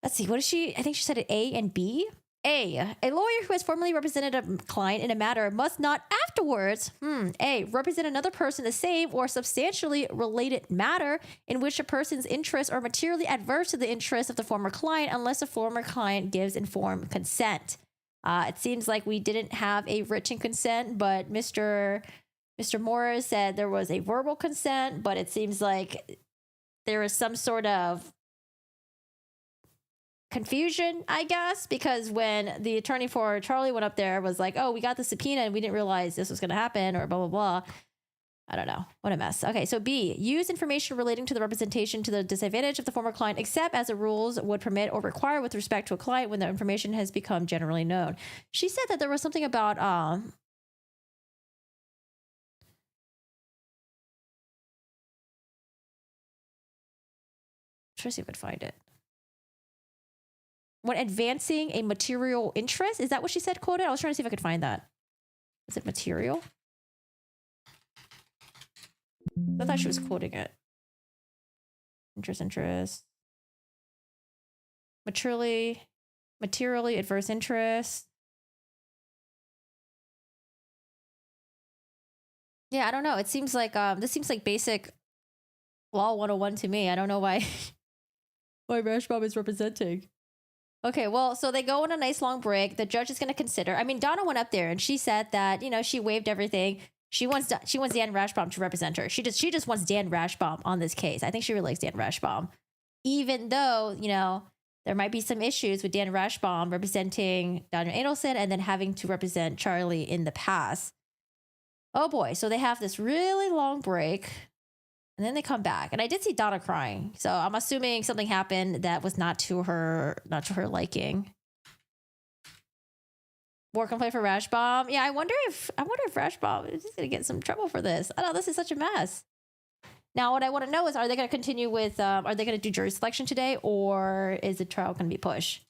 let's see, what is she? I think she said it A and B. A lawyer who has formally represented a client in a matter must not afterwards, represent another person in the same or substantially related matter in which a person's interests are materially adverse to the interests of the former client unless the former client gives informed consent. It seems like we didn't have a written consent, but Mr. Morris said there was a verbal consent, but it seems like there is some sort of confusion, I guess, because when the attorney for Charlie went up there was like, oh, we got the subpoena and we didn't realize this was going to happen or blah, blah, blah. I don't know. What a mess. Okay, so B, use information relating to the representation to the disadvantage of the former client, except as the rules would permit or require with respect to a client when the information has become generally known. She said that there was something about Try to see if I can find it. When advancing a material interest, is that what she said quoted? I was trying to see if I could find that. Is it material? I thought she was quoting it. Interest. Materially adverse interest. Yeah, I don't know. It seems like this seems like basic law 101 to me. I don't know why Rashbaum is representing. Okay, well, so they go on a nice long break. The judge is going to consider. I mean, Donna went up there and she said that, you know, she waived everything. She wants Dan Rashbaum to represent her. She just wants Dan Rashbaum on this case. I think she really likes Dan Rashbaum, even though, you know, there might be some issues with Dan Rashbaum representing Daniel Adelson and then having to represent Charlie in the past. Oh boy, so they have this really long break and then they come back. And I did see Donna crying. So I'm assuming something happened that was not to her liking. More complaint for Rashbaum. Yeah, I wonder if Rashbaum is gonna get some trouble for this. I know this is such a mess. Now, what I want to know is, are they going to continue with? Are they going to do jury selection today, or is the trial going to be pushed?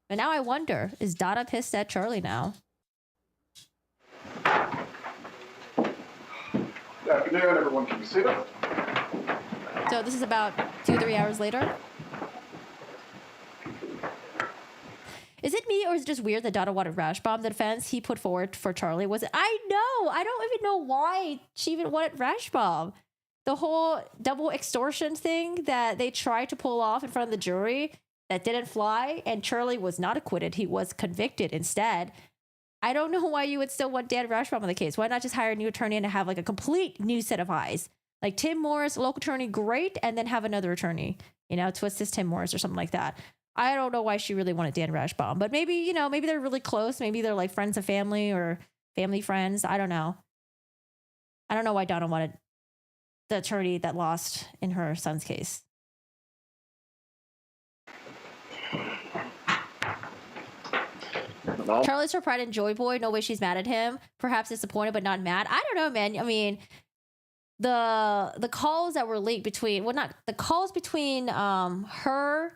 But now I wonder: is Donna pissed at Charlie now? Good afternoon, everyone. Can you see them? So this is about 2-3 hours later. Is it me, or is it just weird that Donna wanted Rashbaum? The defense he put forward for Charlie was it? I know. I don't even know why she even wanted Rashbaum. The whole double extortion thing that they tried to pull off in front of the jury that didn't fly, and Charlie was not acquitted. He was convicted instead. I don't know why you would still want Dan Rashbaum on the case. Why not just hire a new attorney and have like a complete new set of eyes? Like Tim Morris, local attorney, great, and then have another attorney, you know, twist this Tim Morris or something like that. I don't know why she really wanted Dan Rashbaum, but maybe, you know, maybe they're really close. Maybe they're like friends of family or family friends. I don't know. I don't know why Donna wanted the attorney that lost in her son's case. No. Charlie's her pride and joy boy. No way she's mad at him. Perhaps disappointed, but not mad. I don't know, man. I mean, the calls that were leaked between, well, not the calls between her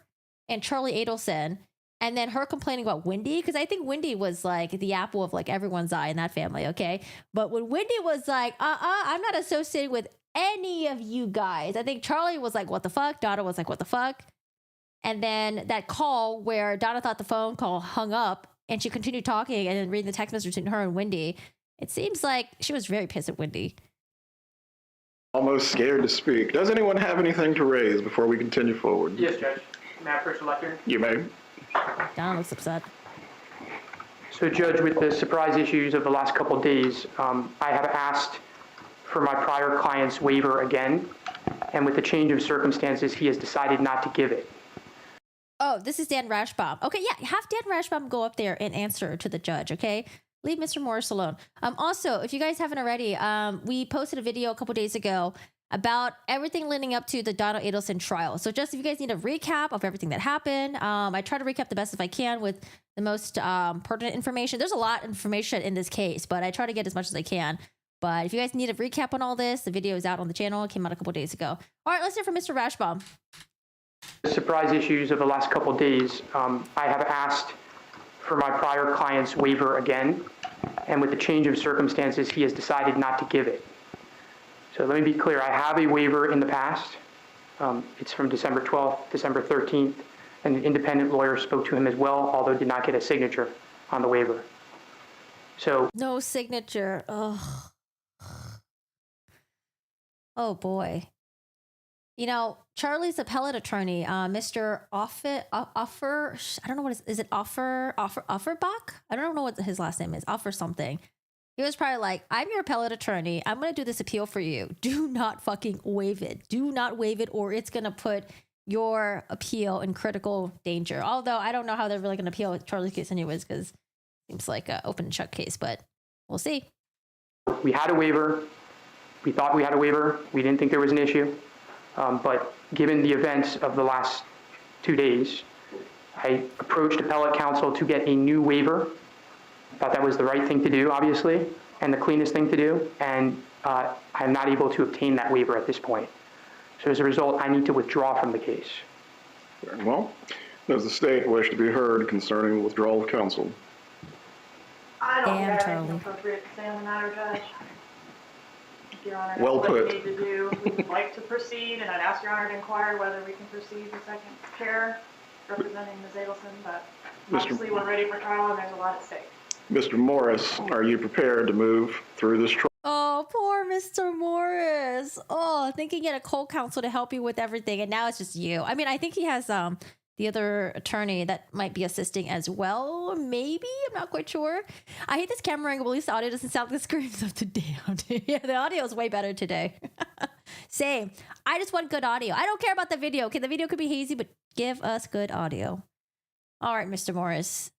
and Charlie Adelson, and then her complaining about Wendy, because I think Wendy was like the apple of like everyone's eye in that family, okay? But when Wendy was like, I'm not associated with any of you guys, I think Charlie was like, what the fuck? Donna was like, what the fuck? And then that call where Donna thought the phone call hung up and she continued talking and then reading the text message between her and Wendy, it seems like she was very pissed at Wendy. Almost scared to speak. Does anyone have anything to raise before we continue forward? Yes, Judge. May I first elect her? You may. Donna looks upset. So, Judge, with the surprise issues of the last couple of days, I have asked for my prior client's waiver again, and with the change of circumstances, he has decided not to give it. Oh, this is Dan Rashbaum. Okay, yeah, have Dan Rashbaum go up there and answer to the judge, okay? Leave Mr. Morris alone. Also, if you guys haven't already, we posted a video a couple days ago about everything leading up to the Donna Adelson trial. So just if you guys need a recap of everything that happened, I try to recap the best if I can with the most pertinent information. There's a lot of information in this case, but I try to get as much as I can. But if you guys need a recap on all this, the video is out on the channel. It came out a couple days ago. All right, let's hear from Mr. Rashbaum. The surprise issues of the last couple of days, I have asked for my prior client's waiver again, and with the change of circumstances, he has decided not to give it. So let me be clear, I have a waiver in the past. It's from December 12th, December 13th, and an independent lawyer spoke to him as well, although did not get a signature on the waiver. So no signature. Oh, oh boy. You know, Charlie's appellate attorney, Mr. Offer, I don't know what is it Offerbach? I don't know what his last name is. Offer something. He was probably like, I'm your appellate attorney. I'm going to do this appeal for you. Do not fucking waive it. Do not waive it, or it's going to put your appeal in critical danger. Although I don't know how they're really going to appeal Charlie's case anyways, because it seems like an open and shut case, but we'll see. We had a waiver. We thought we had a waiver. We didn't think there was an issue. But given the events of the last 2 days, I approached appellate counsel to get a new waiver. Thought that was the right thing to do, obviously, and the cleanest thing to do, and I'm not able to obtain that waiver at this point. So as a result, I need to withdraw from the case. Very well. Does the state wish to be heard concerning withdrawal of counsel? I don't Damn, think I have Charlie. anything appropriate to say on the matter, Judge. If Your Honor, Well knows what put. you need to do. We would like to proceed, and I'd ask Your Honor to inquire whether we can proceed the second chair representing Ms. Adelson, but obviously we're ready for trial and there's a lot at stake. Mr. Morris, are you prepared to move through this trial? Oh, poor Mr. Morris. Oh, thinking he had a co-counsel to help you with everything, and now it's just you. I mean, I think he has the other attorney that might be assisting as well. Maybe, I'm not quite sure. I hate this camera angle. At least the audio doesn't sound like the screen's up to date. Yeah, the audio is way better today. Same. I just want good audio. I don't care about the video. Okay, the video could be hazy, but give us good audio. All right, Mr. Morris.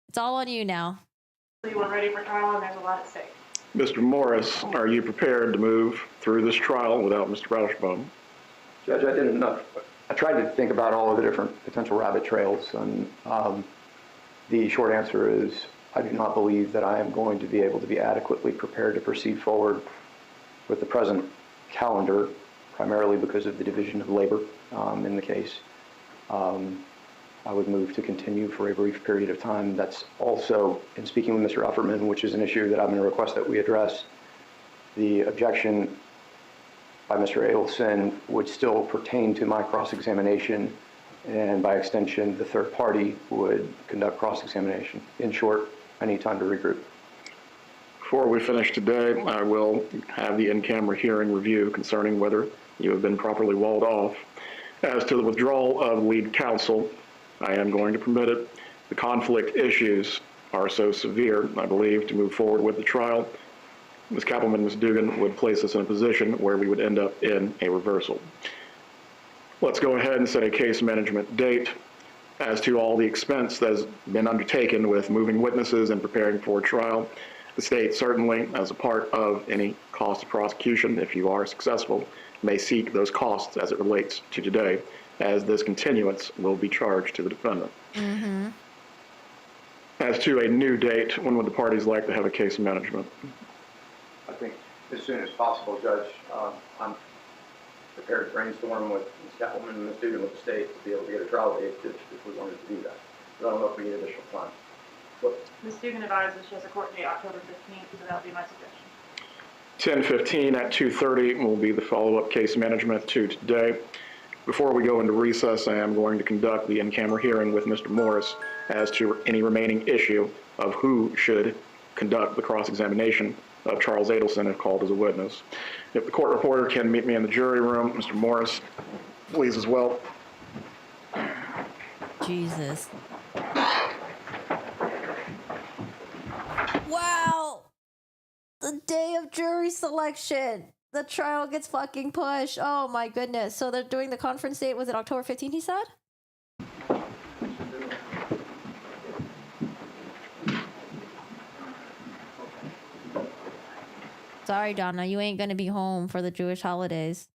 It's all on you now. We're ready for trial and there's a lot at stake. Mr. Morris, are you prepared to move through this trial without Mr. Rashbaum? Judge, I did enough. I tried to think about all of the different potential rabbit trails, and the short answer is I do not believe that I am going to be able to be adequately prepared to proceed forward with the present calendar, primarily because of the division of labor in the case. I would move to continue for a brief period of time. That's also, in speaking with Mr. Ufferman, which is an issue that I'm going to request that we address, the objection by Mr. Adelson would still pertain to my cross-examination, and by extension, the third party would conduct cross-examination. In short, I need time to regroup. Before we finish today, I will have the in-camera hearing review concerning whether you have been properly walled off. As to the withdrawal of lead counsel, I am going to permit it. The conflict issues are so severe, I believe, to move forward with the trial. Ms. Kappelman, Ms. Dugan would place us in a position where we would end up in a reversal. Let's go ahead and set a case management date. As to all the expense that has been undertaken with moving witnesses and preparing for trial, the state certainly, as a part of any cost of prosecution, if you are successful, may seek those costs as it relates to today, as this continuance will be charged to the defendant. Mm-hmm. As to a new date, when would the parties like to have a case management? I think as soon as possible, Judge. I'm prepared to brainstorm with Ms. Kappelman and Ms. Dugan with the state to be able to get a trial date if we wanted to do that. But I don't know if we need additional time. Ms. Dugan advises she has a court date October 15th, so that would be my suggestion. 10:15 at 2:30 will be the follow-up case management to today. Before we go into recess, I am going to conduct the in-camera hearing with Mr. Morris as to any remaining issue of who should conduct the cross-examination of Charles Adelson if called as a witness. If the court reporter can meet me in the jury room, Mr. Morris, please as well. Jesus. Wow. The day of jury selection. The trial gets fucking pushed. Oh my goodness. So they're doing the conference date. Was it October 15th, he said? Sorry, Donna. You ain't gonna be home for the Jewish holidays.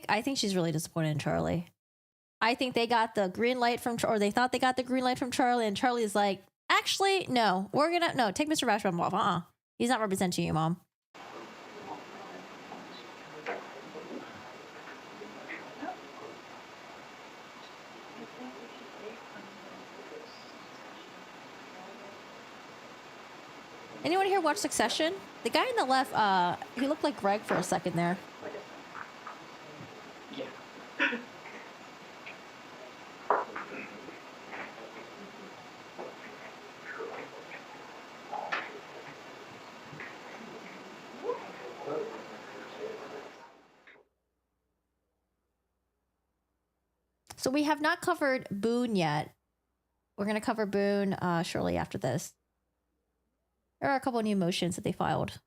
I think she's really disappointed in Charlie. I think they got the green light from, or they thought they got the green light from Charlie, and Charlie's like, actually, no, take Mr. Rashbaum off. He's not representing you, Mom. Anyone here watch Succession? The guy on the left, he looked like Greg for a second there. So we have not covered Boone yet. We're going to cover Boone shortly after this. There are a couple of new motions that they filed.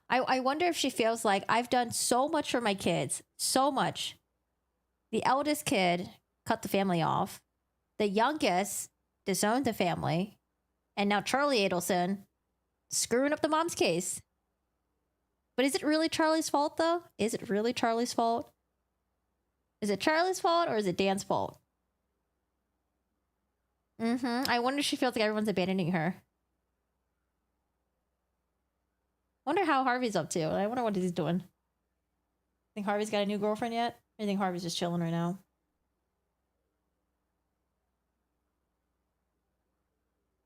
I wonder if she feels like I've done so much for my kids, so much. The eldest kid cut the family off. The youngest disowned the family. And now Charlie Adelson screwing up the mom's case. But is it really Charlie's fault, though? Is it really Charlie's fault? Is it Charlie's fault or is it Dan's fault? I wonder if she feels like everyone's abandoning her. Wonder how Harvey's up to. I wonder what he's doing. Think Harvey's got a new girlfriend yet? Or you think Harvey's just chilling right now?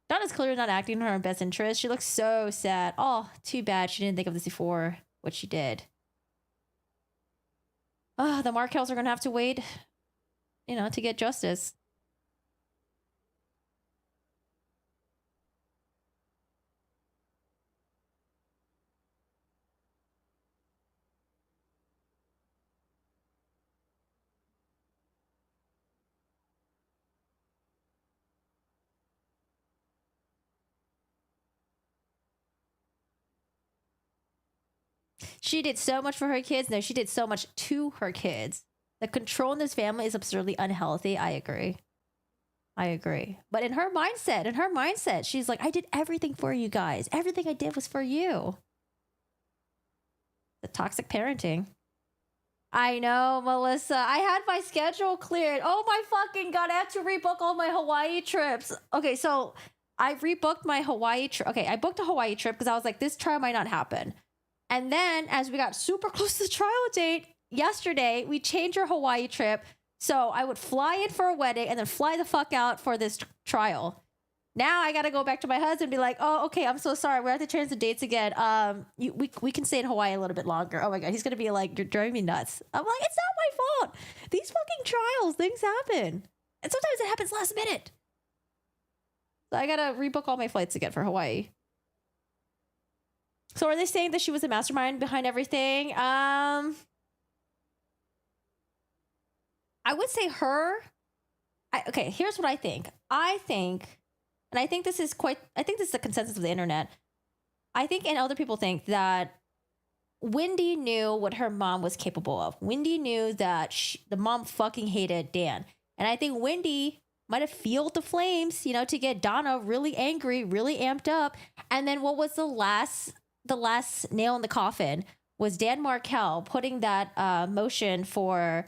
Donna's clearly not acting in her own best interest. She looks so sad. Oh, too bad she didn't think of this before what she did. Oh, the Markells are going to have to wait, you know, to get justice. She did so much for her kids. No, she did so much to her kids. The control in this family is absurdly unhealthy. I agree. But in her mindset, she's like, I did everything for you guys. Everything I did was for you. The toxic parenting. I know, Melissa. I had my schedule cleared. Oh my fucking God. I have to rebook all my Hawaii trips. Okay, so I rebooked my Hawaii trip. Okay, I booked a Hawaii trip because I was like, this trial might not happen. And then as we got super close to the trial date yesterday, we changed our Hawaii trip. So I would fly in for a wedding and then fly the fuck out for this trial. Now I got to go back to my husband and be like, oh, okay, I'm so sorry. We have to change the dates again. We can stay in Hawaii a little bit longer. Oh my God. He's going to be like, you're driving me nuts. I'm like, it's not my fault. These fucking trials, things happen. And sometimes it happens last minute. So I got to rebook all my flights again for Hawaii. So are they saying that she was the mastermind behind everything? I would say her. Okay, here's what I think. I think this is the consensus of the internet. I think, and other people think, that Wendy knew what her mom was capable of. Wendy knew that the mom fucking hated Dan. And I think Wendy might have fueled the flames, you know, to get Donna really angry, really amped up. And then what was the last nail in the coffin was Dan Markel putting that motion for,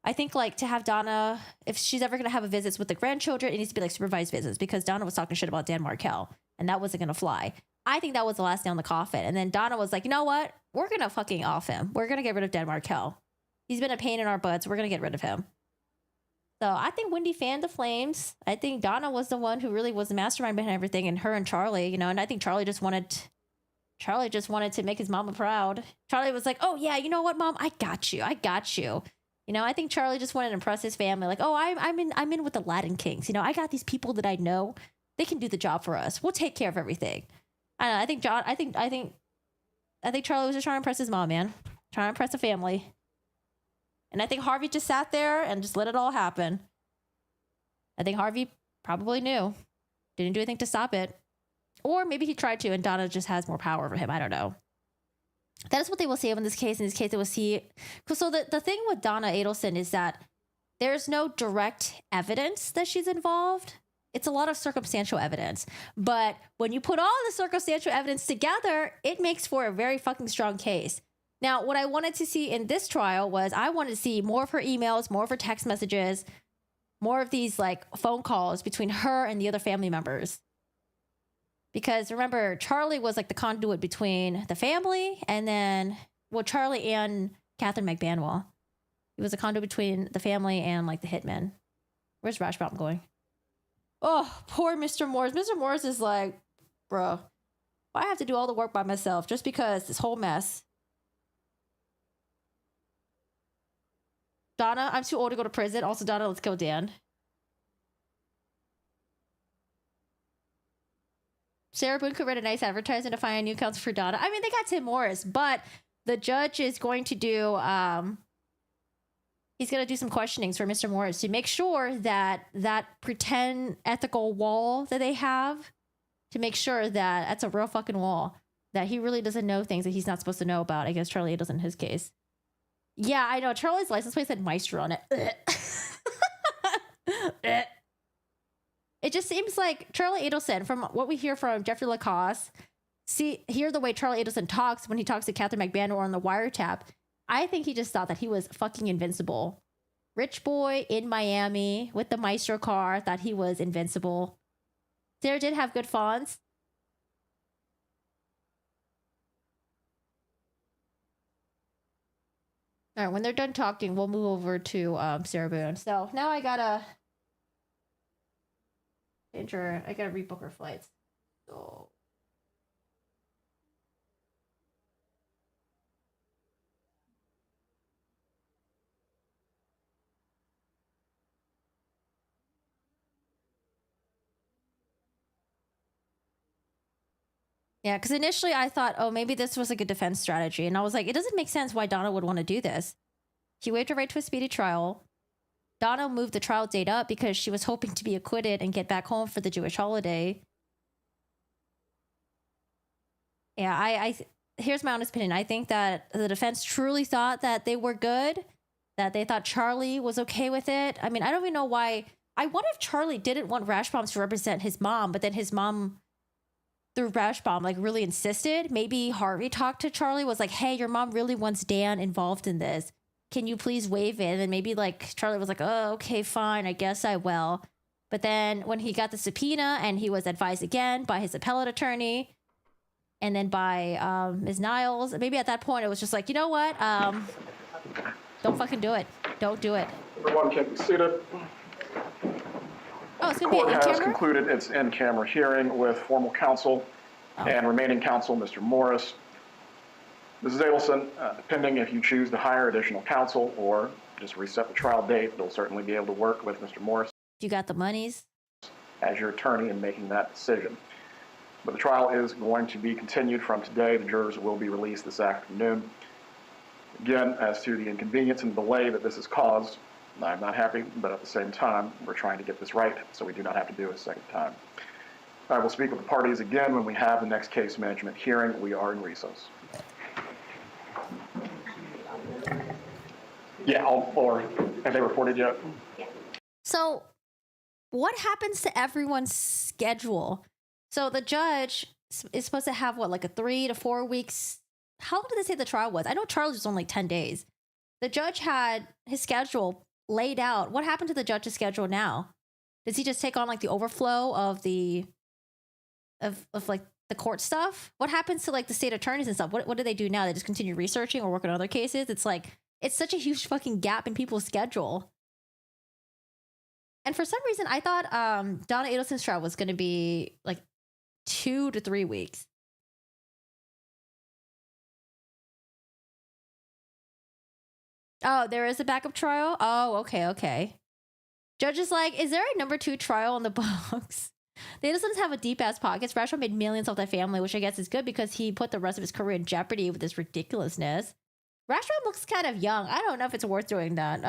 I think, like, to have Donna, if she's ever going to have a visits with the grandchildren, it needs to be like supervised visits, because Donna was talking shit about Dan Markel and that wasn't going to fly. I think that was the last nail in the coffin. And then Donna was like, you know what? We're going to fucking off him. We're going to get rid of Dan Markel. He's been a pain in our butts. We're going to get rid of him. So I think Wendy fanned the flames. I think Donna was the one who really was the mastermind behind everything, and her and Charlie, you know, and I think Charlie just wanted to make his mama proud. Charlie was like, oh yeah, you know what, Mom? I got you. You know, I think Charlie just wanted to impress his family. Like, oh, I'm in with the Latin Kings. You know, I got these people that I know. They can do the job for us. We'll take care of everything. I don't know. I think Charlie was just trying to impress his mom, man. Trying to impress the family. And I think Harvey just sat there and just let it all happen. I think Harvey probably knew. Didn't do anything to stop it. Or maybe he tried to, and Donna just has more power over him. I don't know. That is what they will say in this case. In this case, they will see. So the thing with Donna Adelson is that there's no direct evidence that she's involved. It's a lot of circumstantial evidence. But when you put all the circumstantial evidence together, it makes for a very fucking strong case. Now, what I wanted to see in this trial was I wanted to see more of her emails, more of her text messages, more of these like phone calls between her and the other family members. Because remember, Charlie was like the conduit between the family and then, well, Charlie and Catherine McBanwell. He was a conduit between the family and like the hitmen. Where's Rashbaum going? Oh, poor Mr. Morris. Mr. Morris is like, bro, I have to do all the work by myself just because this whole mess. Donna, I'm too old to go to prison. Also, Donna, let's kill Dan. Sarah Boone could write a nice advertisement to find a new counsel for Donna. I mean, they got Tim Morris, but the judge is going to do, he's going to do some questionings for Mr. Morris to make sure that that pretend ethical wall that they have, to make sure that that's a real fucking wall. that he really doesn't know things that he's not supposed to know about. I guess Charlie doesn't in his case. Yeah, I know. Charlie's license plate said Maestro on it. It just seems like Charlie Adelson, from what we hear from Jeffrey Lacoste, hear the way Charlie Adelson talks when he talks to Catherine McBandle or on the wiretap. I think he just thought that he was fucking invincible. Rich boy in Miami with the Maestro car, thought he was invincible. Sarah did have good fonts. All right, when they're done talking, we'll move over to Sarah Boone. So now I gotta rebook her flights. So yeah, because initially I thought, oh, maybe this was like a defense strategy. And I was like, it doesn't make sense why Donna would want to do this. She waived her right to a speedy trial. Donna moved the trial date up because she was hoping to be acquitted and get back home for the Jewish holiday. Yeah, here's my honest opinion. I think that the defense truly thought that they were good, that they thought Charlie was okay with it. I mean, I don't even know why. I wonder if Charlie didn't want Rashbaum to represent his mom, but then his mom, through Rashbaum, like really insisted. Maybe Harvey talked to Charlie, was like, hey, your mom really wants Dan involved in this. Can you please waive it? And maybe like Charlie was like, oh, okay, fine, I guess I will. But then when he got the subpoena and he was advised again by his appellate attorney and then by Ms. Niles, maybe at that point it was just like, you know what? Don't fucking do it. Don't do it. Everyone can be seated. Oh, it's The going to be court an has in-camera? concluded its in-camera hearing with formal counsel and remaining counsel, Mr. Morris. Mrs. Adelson, depending if you choose to hire additional counsel or just reset the trial date, you'll certainly be able to work with Mr. Morris You got the monies? as your attorney in making that decision. But the trial is going to be continued from today. The jurors will be released this afternoon. Again, as to the inconvenience and delay that this has caused, I'm not happy, but at the same time, we're trying to get this right so we do not have to do it a second time. I will speak with the parties again when we have the next case management hearing. We are in recess. Yeah, all four. Have they reported yet? So what happens to everyone's schedule? So the judge is supposed to have what, like a 3 to 4 weeks? How long did they say the trial was? I know Charles was only 10 days. The judge had his schedule laid out. What happened to the judge's schedule now? Does he just take on like the overflow of like the court stuff? What happens to like the state attorneys and stuff? What do they do now? They just continue researching or work on other cases? It's like, it's such a huge fucking gap in people's schedule. And for some reason, I thought Donna Adelson's trial was going to be like 2 to 3 weeks. Oh, there is a backup trial? Oh, okay. Judge is like, is there a number 2 trial on the books? The Adelsons have a deep-ass pockets. Rashbaum made millions off that family, which I guess is good because he put the rest of his career in jeopardy with this ridiculousness. Rashbaum looks kind of young. I don't know if it's worth doing that.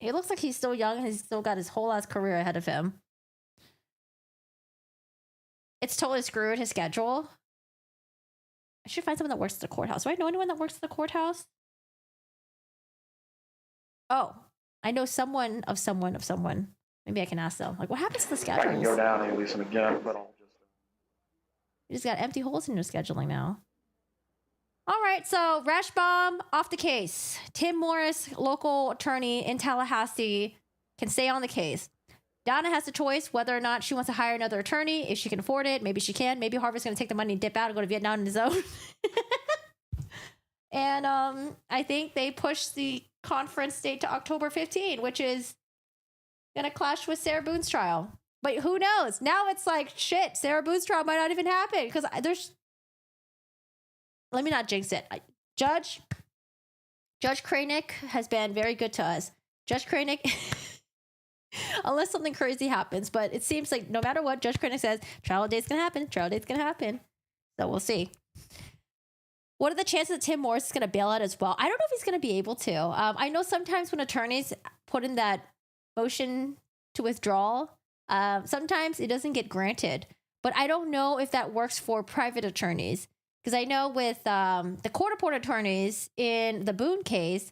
He looks like he's still young and he's still got his whole ass career ahead of him. It's totally screwed his schedule. I should find someone that works at the courthouse. Do I know anyone that works at the courthouse? Oh, I know someone of someone. Maybe I can ask them. Like, what happens to the schedules? I can go down and release them again, but I'll just... You just got empty holes in your scheduling now. All right, so Rashbaum off the case. Tim Morris, local attorney in Tallahassee, can stay on the case. Donna has the choice whether or not she wants to hire another attorney. If she can afford it, maybe she can. Maybe Harvey's going to take the money and dip out and go to Vietnam on his own. And I think they pushed the conference date to October 15, which is going to clash with Sarah Boone's trial. But who knows? Now it's like, shit, Sarah Boone's trial might not even happen because there's... Let me not jinx it. Judge Kranick has been very good to us. Judge Kranick, unless something crazy happens, but it seems like no matter what Judge Kranick says, trial date's going to happen. So we'll see. What are the chances that Tim Morris is going to bail out as well? I don't know if he's going to be able to. I know sometimes when attorneys put in that motion to withdraw, sometimes it doesn't get granted. But I don't know if that works for private attorneys. Because I know with the court-appointed attorneys in the Boone case,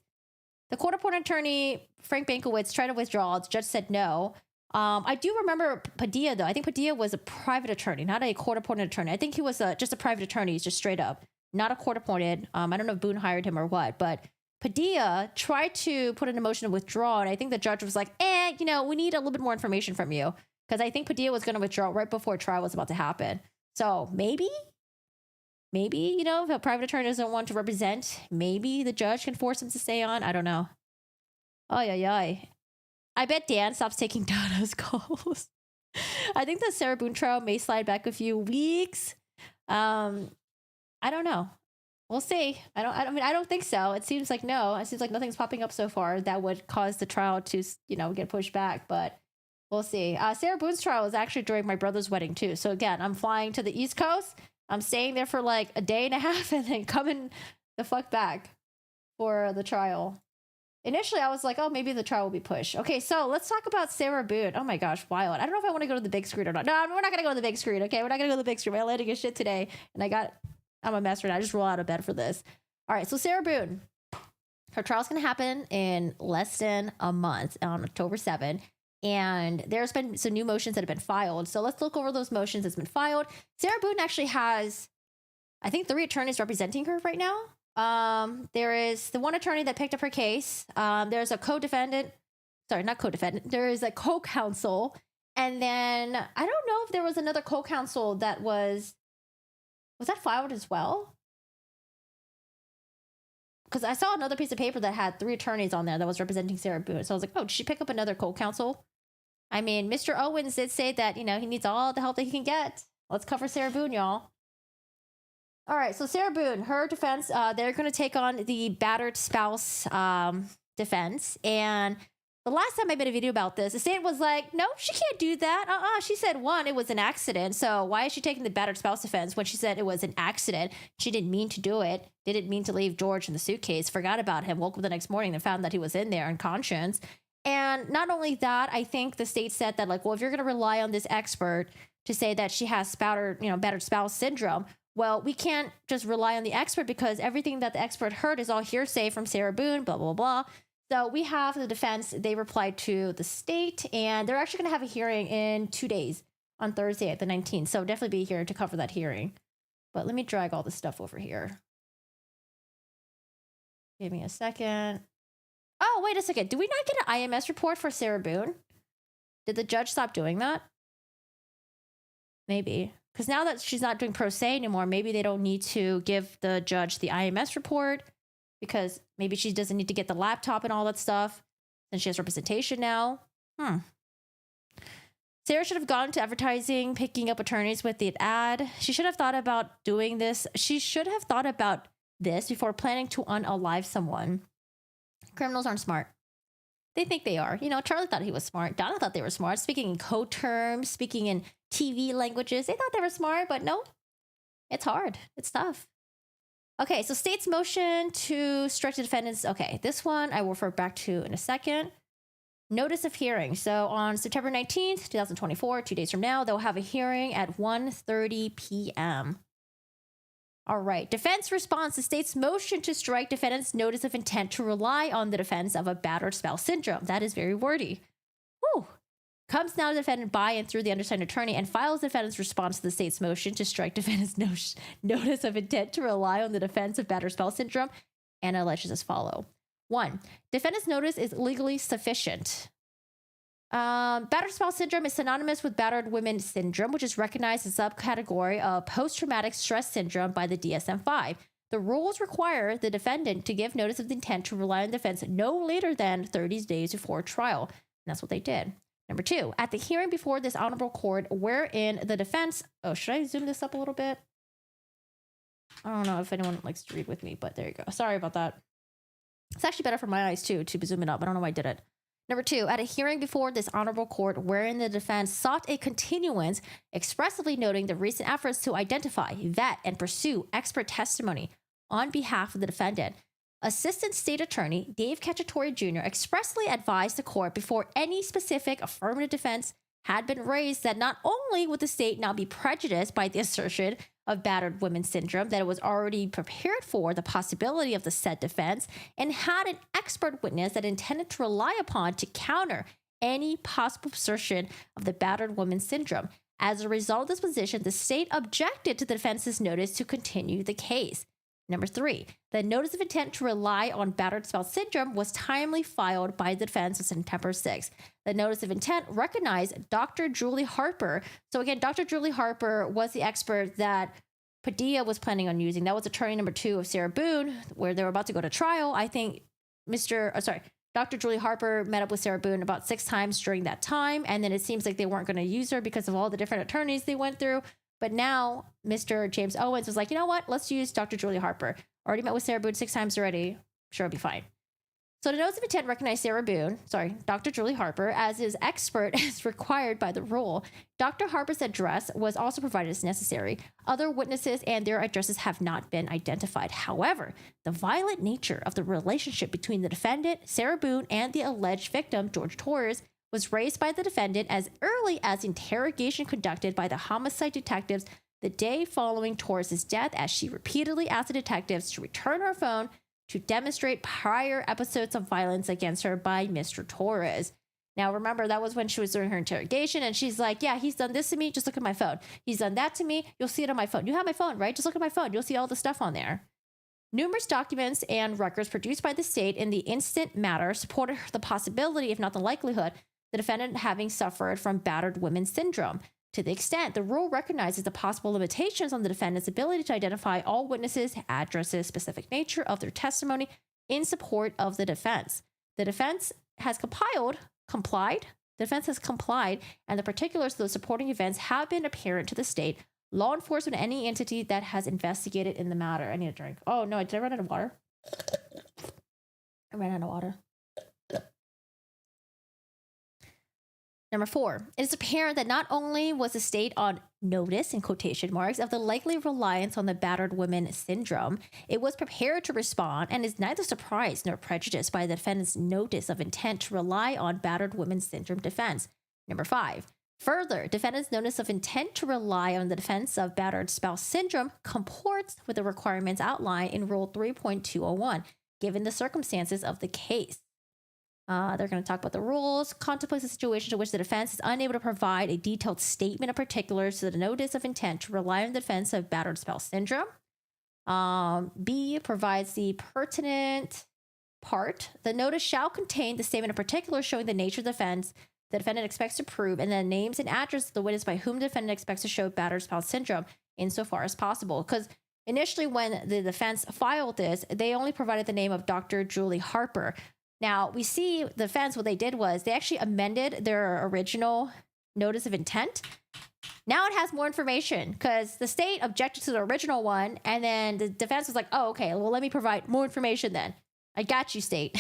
the court-appointed attorney, Frank Bankowitz, tried to withdraw. The judge said no. I do remember Padilla, though. I think Padilla was a private attorney, not a court-appointed attorney. I think he was just a private attorney, just straight up, not a court-appointed. I don't know if Boone hired him or what, but Padilla tried to put in a motion to withdraw, and I think the judge was like, we need a little bit more information from you, because I think Padilla was going to withdraw right before trial was about to happen. So maybe, if a private attorney doesn't want to represent, maybe the judge can force him to stay on. I don't know. Ay. I bet Dan stops taking Donna's calls. I think the Sarah Boone trial may slide back a few weeks. I don't know. We'll see. I don't think so. It seems like no. It seems like nothing's popping up so far that would cause the trial to, get pushed back. But we'll see. Sarah Boone's trial was actually during my brother's wedding too. So again, I'm flying to the East Coast. I'm staying there for like a day and a half and then coming the fuck back for the trial. Initially, I was like, oh, maybe the trial will be pushed. Okay, so let's talk about Sarah Boone. Oh my gosh, wild. I don't know if I want to go to the big screen or not. No, we're not going to go to the big screen, okay? We're not going to go to the big screen. My landing is shit today, and I'm a mess right now. I just roll out of bed for this. All right, so Sarah Boone. Her trial's going to happen in less than a month on October 7th. And there's been some new motions that have been filed. So let's look over those motions that's been filed. Sarah Boone actually has, I think, 3 attorneys representing her right now. There is the one attorney that picked up her case. There's a co-defendant. Sorry, not co-defendant. There is a co-counsel. And then I don't know if there was another co-counsel that was that filed as well? Because I saw another piece of paper that had 3 attorneys on there that was representing Sarah Boone. So I was like, oh, did she pick up another co-counsel? I mean, Mr. Owens did say that, he needs all the help that he can get. Let's cover Sarah Boone, y'all. All right, so Sarah Boone, her defense, they're going to take on the battered spouse defense. And the last time I made a video about this, the state was like, no, she can't do that. She said, 1, it was an accident. So why is she taking the battered spouse defense when she said it was an accident? She didn't mean to do it. Didn't mean to leave George in the suitcase. Forgot about him. Woke up the next morning and found that he was in there unconscious. And not only that, I think the state said that, like, well, if you're going to rely on this expert to say that she has battered spouse syndrome, well, we can't just rely on the expert because everything that the expert heard is all hearsay from Sarah Boone, blah, blah, blah. So we have the defense. They replied to the state, and they're actually going to have a hearing in 2 days on Thursday at the 19th. So definitely be here to cover that hearing. But let me drag all this stuff over here. Give me a second. Oh, wait a second. Did we not get an IMS report for Sarah Boone? Did the judge stop doing that? Maybe. Because now that she's not doing pro se anymore, maybe they don't need to give the judge the IMS report because maybe she doesn't need to get the laptop and all that stuff since she has representation now. Sarah should have gone to advertising, picking up attorneys with the ad. She should have thought about doing this. She should have thought about this before planning to unalive someone. Criminals aren't smart. They think they are. Charlie thought he was smart. Donna thought they were smart. Speaking in code terms, speaking in TV languages. They thought they were smart, but no. It's hard. It's tough. Okay, so state's motion to strike the defendants. Okay, this one I will refer back to in a second. Notice of hearing. So on September 19th, 2024, 2 days from now, they'll have a hearing at 1:30 p.m. All right. Defense response. The state's motion to strike defendant's notice of intent to rely on the defense of a battered spouse syndrome. That is very wordy. Whew. Comes now to defendant by and through the undersigned attorney and files defendant's response to the state's motion to strike defendant's notice of intent to rely on the defense of battered spouse syndrome and alleges as follow. 1. Defendant's notice is legally sufficient. Battered spouse syndrome is synonymous with battered women syndrome, which is recognized as a subcategory of post-traumatic stress syndrome by the DSM-5. The rules require the defendant to give notice of the intent to rely on defense no later than 30 days before trial. And that's what they did. Number 2, at the hearing before this honorable court, wherein the defense... Oh, should I zoom this up a little bit? I don't know if anyone likes to read with me, but there you go. Sorry about that. It's actually better for my eyes, too, to zoom it up. I don't know why I did it. Number 2, at a hearing before this honorable court wherein the defense sought a continuance, expressly noting the recent efforts to identify, vet, and pursue expert testimony on behalf of the defendant, Assistant State Attorney Dave Cacciatore Jr. expressly advised the court before any specific affirmative defense had been raised that not only would the state not be prejudiced by the assertion of battered women syndrome, that it was already prepared for the possibility of the said defense, and had an expert witness that intended to rely upon to counter any possible assertion of the battered woman syndrome. As a result of this position, the state objected to the defense's notice to continue the case. Number 3, the notice of intent to rely on battered spouse syndrome was timely filed by the defense on September 6th. The notice of intent recognized Dr. Julie Harper. So again, Dr. Julie Harper was the expert that Padilla was planning on using. That was attorney number 2 of Sarah Boone, where they were about to go to trial. I think Dr. Julie Harper met up with Sarah Boone about 6 times during that time, and then it seems like they weren't going to use her because of all the different attorneys they went through. But now Mr. James Owens was like, you know what? Let's use Dr. Julie Harper. Already met with Sarah Boone 6 times already. Sure, it'll be fine. So the notice of intent recognized Dr. Julie Harper as his expert as required by the rule. Dr. Harper's address was also provided as necessary. Other witnesses and their addresses have not been identified. However, the violent nature of the relationship between the defendant, Sarah Boone, and the alleged victim, George Torres, was raised by the defendant as early as interrogation conducted by the homicide detectives the day following Torres' death, as she repeatedly asked the detectives to return her phone to demonstrate prior episodes of violence against her by Mr. Torres. Now, remember, that was when she was doing her interrogation, and she's like, yeah, he's done this to me, just look at my phone. He's done that to me, you'll see it on my phone. You have my phone, right? Just look at my phone. You'll see all the stuff on there. Numerous documents and records produced by the state in the instant matter supported the possibility, if not the likelihood, the defendant having suffered from battered women syndrome. To the extent the rule recognizes the possible limitations on the defendant's ability to identify all witnesses, addresses, specific nature of their testimony in support of the defense. The defense has complied, and the particulars of those supporting events have been apparent to the state, law enforcement, any entity that has investigated in the matter. I need a drink. Oh no, did I run out of water? I ran out of water. Number 4, it is apparent that not only was the state on notice, in quotation marks, of the likely reliance on the battered women syndrome, it was prepared to respond and is neither surprised nor prejudiced by the defendant's notice of intent to rely on battered women syndrome defense. Number 5, further, defendant's notice of intent to rely on the defense of battered spouse syndrome comports with the requirements outlined in Rule 3.201, given the circumstances of the case. They're going to talk about the rules, contemplates a situation in which the defense is unable to provide a detailed statement of particulars to the notice of intent to rely on the defense of battered spouse syndrome. B, provides the pertinent part. The notice shall contain the statement of particulars showing the nature of the defense the defendant expects to prove, and the names and address of the witness by whom the defendant expects to show battered spouse syndrome insofar as possible. Because initially when the defense filed this, they only provided the name of Dr. Julie Harper. Now, we see the defense, what they did was they actually amended their original notice of intent. Now it has more information because the state objected to the original one, and then the defense was like, oh, okay, well, let me provide more information then. I got you, state.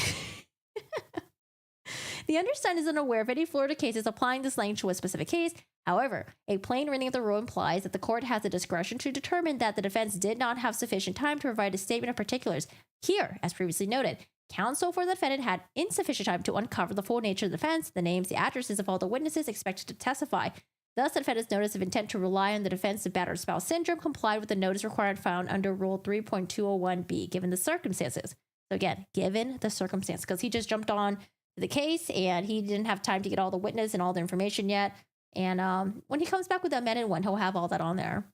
The undersigned is unaware of any Florida cases applying this language to a specific case. However, a plain reading of the rule implies that the court has the discretion to determine that the defense did not have sufficient time to provide a statement of particulars. Here, as previously noted, counsel for the defendant had insufficient time to uncover the full nature of the defense, the names, the addresses of all the witnesses expected to testify. Thus, the defendant's notice of intent to rely on the defense of battered spouse syndrome complied with the notice requirement found under Rule 3.201B, given the circumstances. So again, given the circumstances, because he just jumped on the case and he didn't have time to get all the witness and all the information yet. And when he comes back with the amended one, he'll have all that on there.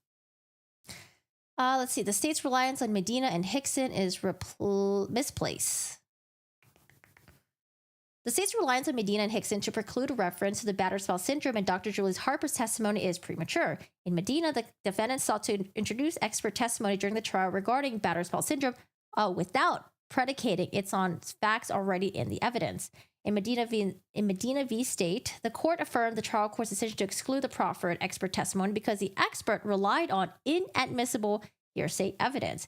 Let's see. The state's reliance on Medina and Hickson is misplaced. The state's reliance on Medina and Hickson to preclude a reference to the battered spouse syndrome in Dr. Julie Harper's testimony is premature. In Medina, the defendant sought to introduce expert testimony during the trial regarding battered spouse syndrome without predicating it on facts already in the evidence. In Medina v. State, the court affirmed the trial court's decision to exclude the proffered expert testimony because the expert relied on inadmissible hearsay evidence.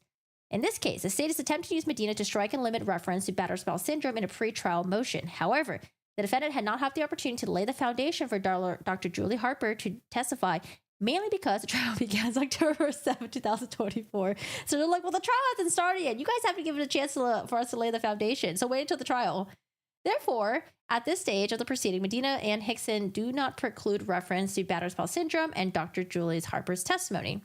In this case, the state is attempting to use Medina to strike and limit reference to battered spouse syndrome in a pretrial motion. However, the defendant had not had the opportunity to lay the foundation for Dr. Julie Harper to testify, mainly because the trial begins October 7, 2024. So they're like, well, the trial hasn't started yet. You guys have to give it a chance for us to lay the foundation. So wait until the trial. Therefore, at this stage of the proceeding, Medina and Hickson do not preclude reference to battered spouse syndrome and Dr. Julie Harper's testimony.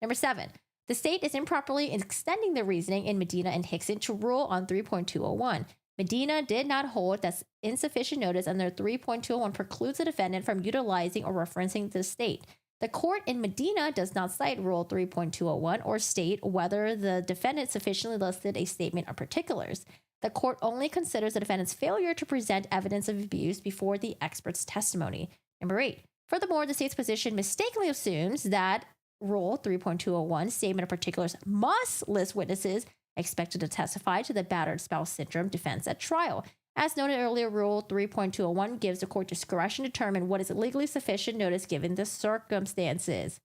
Number 7, the state is improperly extending the reasoning in Medina and Hickson to rule on 3.201. Medina did not hold that insufficient notice under 3.201 precludes the defendant from utilizing or referencing the state. The court in Medina does not cite Rule 3.201 or state whether the defendant sufficiently listed a statement of particulars. The court only considers the defendant's failure to present evidence of abuse before the expert's testimony. Number 8. Furthermore, the state's position mistakenly assumes that Rule 3.201, statement of particulars, must list witnesses expected to testify to the battered spouse syndrome defense at trial. As noted earlier, Rule 3.201 gives the court discretion to determine what is legally sufficient notice given the circumstances.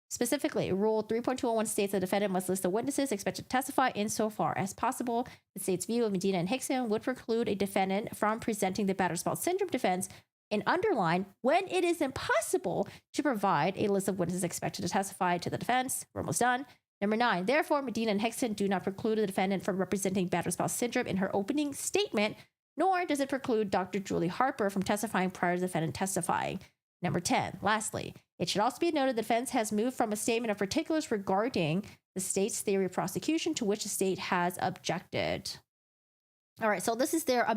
Specifically, Rule 3.201 states the defendant must list the witnesses expected to testify insofar as possible. The state's view of Medina and Hickson would preclude a defendant from presenting the battered spouse syndrome defense and underline when it is impossible to provide a list of witnesses expected to testify to the defense. We're almost done. Number 9, therefore, Medina and Hickson do not preclude the defendant from representing battered spouse syndrome in her opening statement, nor does it preclude Dr. Julie Harper from testifying prior to the defendant testifying. Number 10, lastly, it should also be noted the defense has moved from a statement of particulars regarding the state's theory of prosecution to which the state has objected. All right, so this is their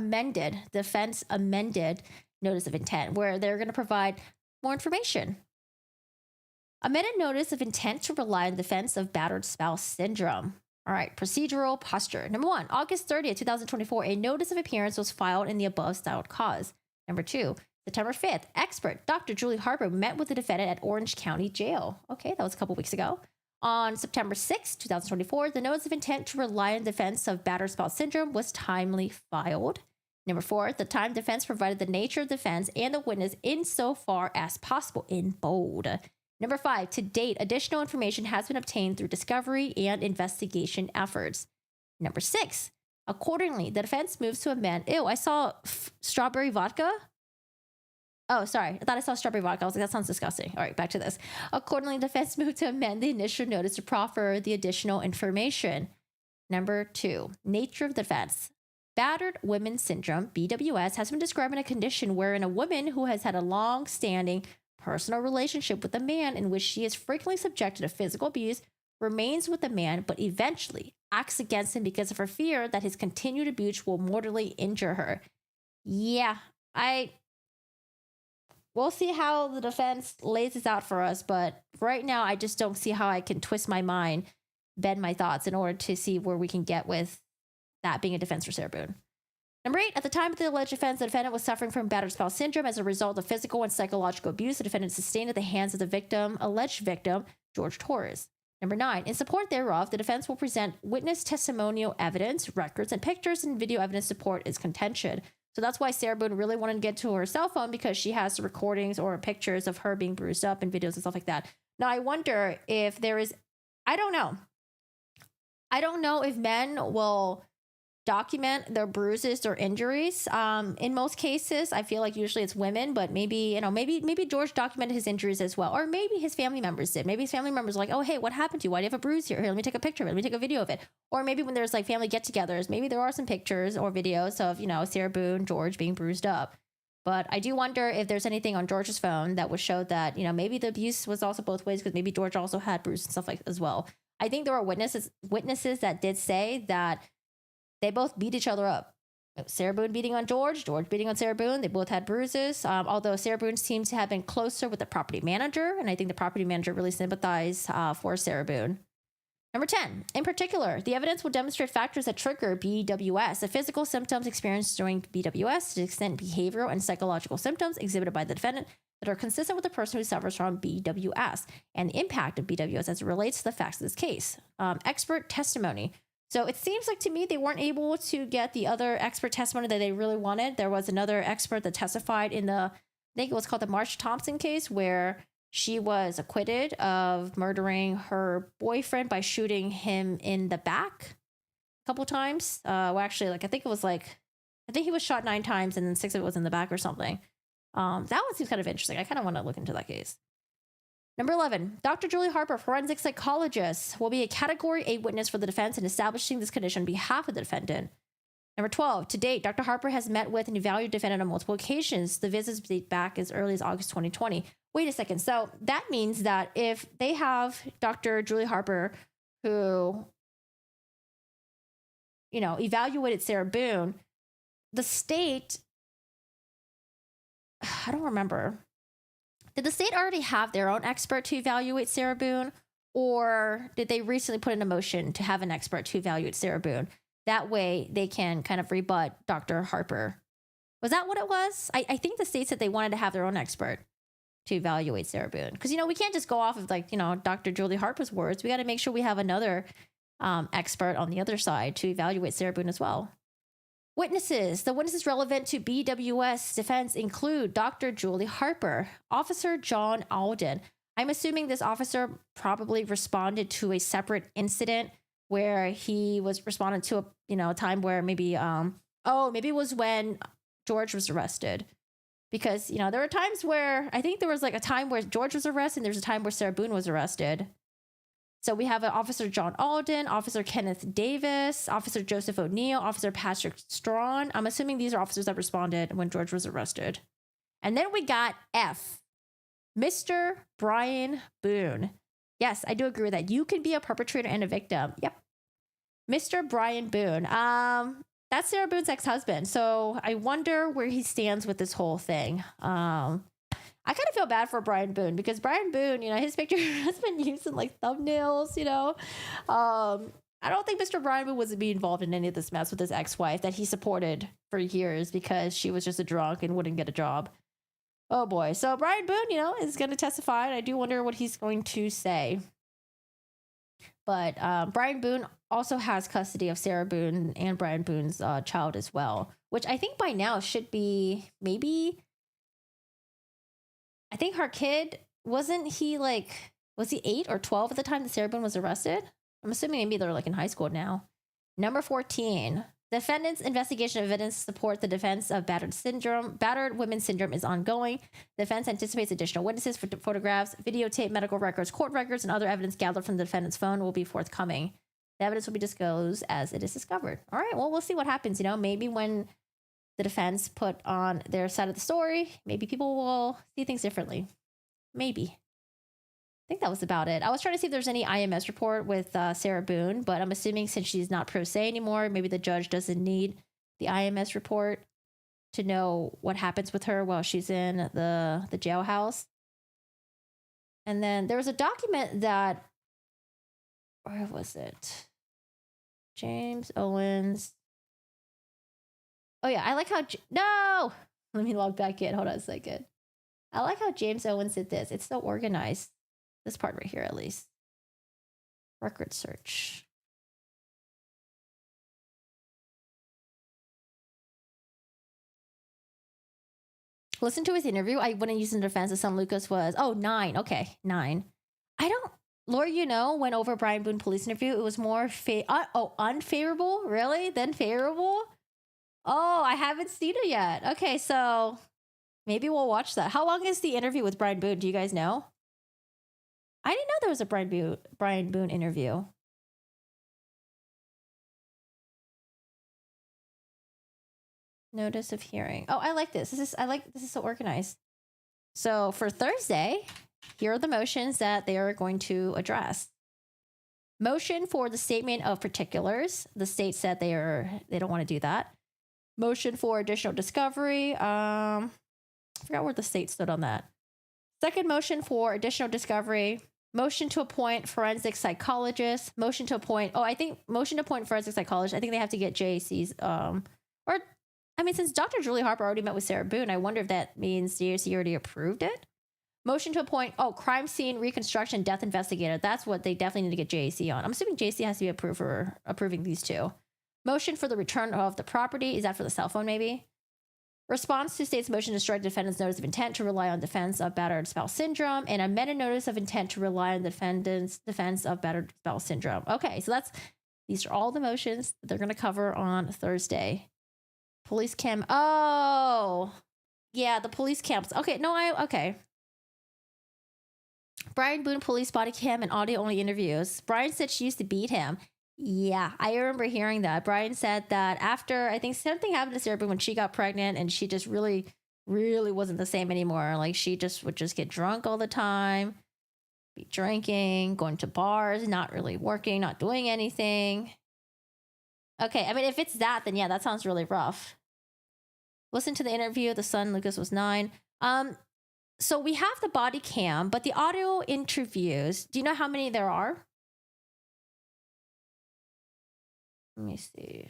defense amended notice of intent, where they're going to provide more information. Amended notice of intent to rely on the defense of battered spouse syndrome. All right, procedural posture. Number 1, August 30th, 2024, a notice of appearance was filed in the above styled cause. Number 2, September 5th, expert Dr. Julie Harper met with the defendant at Orange County Jail. Okay, that was a couple weeks ago. On September 6th, 2024, the notice of intent to rely on defense of battered spouse syndrome was timely filed. Number 4, the time defense provided the nature of defense and the witness insofar as possible in bold. Number 5, to date, additional information has been obtained through discovery and investigation efforts. Number 6, accordingly, the defense moves to amend. Ew, I saw strawberry vodka. Oh, sorry. I thought I saw strawberry vodka. I was like, that sounds disgusting. All right, back to this. Accordingly, the defense moved to amend the initial notice to proffer the additional information. Number 2, nature of the defense. Battered women's syndrome, BWS, has been described in a condition wherein a woman who has had a long-standing personal relationship with a man in which she is frequently subjected to physical abuse remains with the man, but eventually acts against him because of her fear that his continued abuse will mortally injure her. Yeah, we'll see how the defense lays this out for us, but right now I just don't see how I can twist my mind, bend my thoughts in order to see where we can get with that being a defense for Sarah Boone. Number 8, at the time of the alleged offense, the defendant was suffering from battered spouse syndrome as a result of physical and psychological abuse the defendant sustained at the hands of the alleged victim, George Torres. Number 9, in support thereof, the defense will present witness testimonial evidence, records, and pictures and video evidence support its contention. So that's why Sarah Boone really wanted to get to her cell phone, because she has recordings or pictures of her being bruised up and videos and stuff like that. Now, I wonder if there is, I don't know. I don't know if men will document their bruises or injuries. In most cases, I feel like usually it's women, but maybe George documented his injuries as well. Or maybe his family members did. Maybe his family members were like, oh, hey, what happened to you? Why do you have a bruise here? Here, let me take a picture of it. Let me take a video of it. Or maybe when there's like family get-togethers, maybe there are some pictures or videos of, Sarah Boone, George being bruised up. But I do wonder if there's anything on George's phone that would show that, maybe the abuse was also both ways, because maybe George also had bruises and stuff like as well. I think there are witnesses that did say that they both beat each other up. Sarah Boone beating on George beating on Sarah Boone. They both had bruises, although Sarah Boone seems to have been closer with the property manager, and I think the property manager really sympathized for Sarah Boone. Number 10, in particular, the evidence will demonstrate factors that trigger BWS, the physical symptoms experienced during BWS, to the extent behavioral and psychological symptoms exhibited by the defendant that are consistent with the person who suffers from BWS, and the impact of BWS as it relates to the facts of this case. Expert testimony. So it seems like to me they weren't able to get the other expert testimony that they really wanted. There was another expert that testified in I think it was called the Marsh Thompson case, where she was acquitted of murdering her boyfriend by shooting him in the back a couple times. I think he was shot 9 times and then 6 of it was in the back or something. That one seems kind of interesting. I kind of want to look into that case. Number 11, Dr. Julie Harper, forensic psychologist, will be a Category 8 witness for the defense in establishing this condition on behalf of the defendant. Number 12, to date, Dr. Harper has met with and evaluated the defendant on multiple occasions. The visits date back as early as August 2020. Wait a second. So that means that if they have Dr. Julie Harper, who, evaluated Sarah Boone, the state, I don't remember. Did the state already have their own expert to evaluate Sarah Boone? Or did they recently put in a motion to have an expert to evaluate Sarah Boone? That way they can kind of rebut Dr. Harper. Was that what it was? I think the state said they wanted to have their own expert to evaluate Sarah Boone. Because, we can't just go off of Dr. Julie Harper's words. We got to make sure we have another expert on the other side to evaluate Sarah Boone as well. Witnesses. The witnesses relevant to BWS defense include Dr. Julie Harper, Officer John Alden. I'm assuming this officer probably responded to a separate incident where he was responding to a time where maybe maybe it was when George was arrested. Because, there were times where I think there was a time where George was arrested and there's a time where Sarah Boone was arrested. So we have Officer John Alden, Officer Kenneth Davis, Officer Joseph O'Neill, Officer Patrick Strawn. I'm assuming these are officers that responded when George was arrested. And then we got F, Mr. Brian Boone. Yes, I do agree with that. You can be a perpetrator and a victim. Yep. Mr. Brian Boone. That's Sarah Boone's ex-husband. So I wonder where he stands with this whole thing. I kind of feel bad for Brian Boone because Brian Boone, his picture has been used in thumbnails, I don't think Mr. Brian Boone was being involved in any of this mess with his ex-wife that he supported for years because she was just a drunk and wouldn't get a job. Oh boy. So Brian Boone, is going to testify, and I do wonder what he's going to say. But Brian Boone also has custody of Sarah Boone and Brian Boone's child as well, which I think by now should be maybe, I think her kid, was he 8 or 12 at the time that Sarah Boone was arrested? I'm assuming maybe they're in high school now. Number 14. Defendant's investigation of evidence to support the defense of battered women's syndrome is ongoing. The defense anticipates additional witnesses, photographs, videotape, medical records, court records, and other evidence gathered from the defendant's phone will be forthcoming. The evidence will be disclosed as it is discovered. All right, well, we'll see what happens. Maybe when the defense put on their side of the story, maybe people will see things differently. Maybe. I think that was about it. I was trying to see if there's any IMS report with Sarah Boone, but I'm assuming since she's not pro se anymore, maybe the judge doesn't need the IMS report to know what happens with her while she's in the jailhouse. And then there was a document that, where was it? James Owens. Oh yeah, I like how, no! Let me log back in. Hold on a second. I like how James Owens did this. It's so organized. This part right here, at least. Record search. Listen to his interview. I wouldn't use in defense of San Lucas was, 9. Okay, 9. Laura, went over Brian Boone police interview. It was more, unfavorable? Really? Then favorable? Oh, I haven't seen it yet. Okay, so maybe we'll watch that. How long is the interview with Brian Boone? Do you guys know? I didn't know there was a Brian Boone interview. Notice of hearing. Oh, I like this. This is so organized. So for Thursday, here are the motions that they are going to address. Motion for the statement of particulars. The state said they don't want to do that. Motion for additional discovery. I forgot where the state stood on that. Second motion for additional discovery. Motion to appoint forensic psychologist. Motion to appoint forensic psychologist. I think they have to get JAC's, since Dr. Julie Harper already met with Sarah Boone, I wonder if that means JAC already approved it. Motion to appoint, crime scene reconstruction death investigator. That's what they definitely need to get JAC on. I'm assuming JAC has to be approved for approving these two. Motion for the return of the property. Is that for the cell phone, maybe? Response to state's motion to strike defendant's notice of intent to rely on defense of battered spouse syndrome and amended notice of intent to rely on defendant's defense of battered spouse syndrome. Okay, so these are all the motions that they're going to cover on Thursday. Police cam. Oh, yeah, the police cams. Okay, okay. Brian Boone police body cam and audio only interviews. Brian said she used to beat him. Yeah, I remember hearing that. Brian said that after, I think something happened to Sarah Boone when she got pregnant and she just really really wasn't the same anymore. Like she just would just get drunk all the time, be drinking, going to bars, not really working, not doing anything. Okay, I mean, if it's that, then yeah, that sounds really rough. Listen to the interview. The son, Lucas, was 9. So we have the body cam, but the audio interviews, do you know how many there are? Let me see.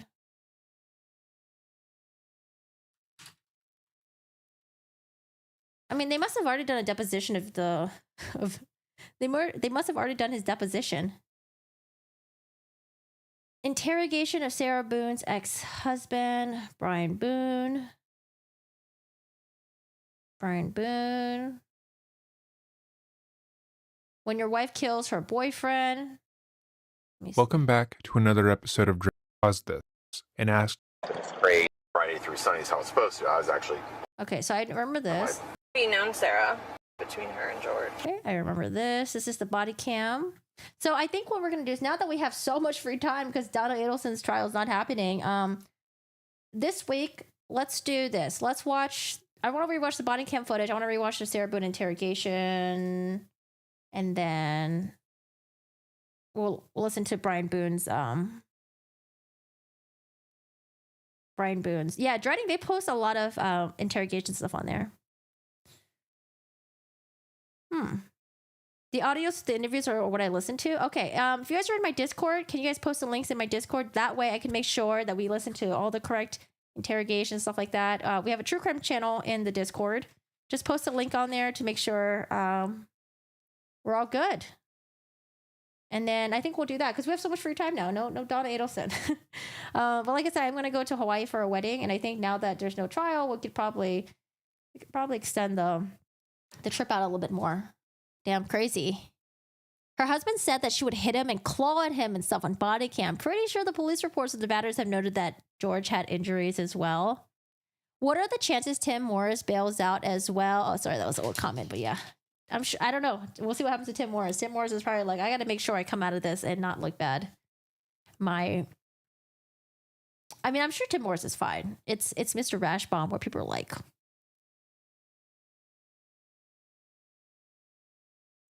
I mean, they must have already done a deposition they must have already done his deposition. Interrogation of Sarah Boone's ex-husband, Brian Boone. Brian Boone. When your wife kills her boyfriend. Welcome back to another episode of Pause This and Ask. Great. Friday through Sunday is how it's supposed to. I was actually. Okay, so I remember this. Be known Sarah between her and George. Okay, I remember this. This is the body cam. So I think what we're gonna do is, now that we have so much free time because Donna Adelson's trial is not happening, this week let's do this. Let's watch. I want to rewatch the body cam footage. I want to rewatch the Sarah Boone interrogation, and then we'll listen to Brian Boone's. Yeah, Dreading. They post a lot of interrogation stuff on there. The audios, the interviews are what I listen to. Okay, if you guys are in my Discord, can you guys post the links in my Discord? That way I can make sure that we listen to all the correct interrogation, stuff like that. We have a true crime channel in the Discord. Just post a link on there to make sure we're all good. And then I think we'll do that because we have so much free time now. No Donna Adelson. But like I said, I'm going to go to Hawaii for a wedding. And I think now that there's no trial, we could probably extend the trip out a little bit more. Damn crazy. Her husband said that she would hit him and claw at him and stuff on body cam. Pretty sure the police reports of the batters have noted that George had injuries as well. What are the chances Tim Morris bails out as well? Oh, sorry, that was an old comment, but yeah. I'm sure, I don't know. We'll see what happens to Tim Morris. Tim Morris is probably like, I got to make sure I come out of this and not look bad. I'm sure Tim Morris is fine. It's Mr. Rashbaum where people are like,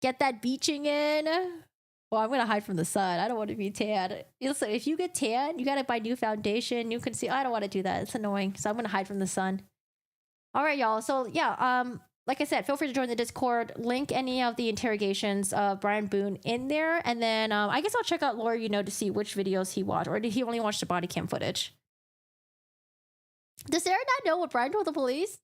get that beaching in. Well, I'm going to hide from the sun. I don't want to be tan. Listen, if you get tan, you got to buy new foundation. You can see, I don't want to do that. It's annoying. So I'm going to hide from the sun. All right, y'all. So yeah, like I said, feel free to join the Discord. Link any of the interrogations of Brian Boone in there. And then I guess I'll check out Laura, to see which videos he watched. Or did he only watch the body cam footage? Does Sarah not know what Brian told the police?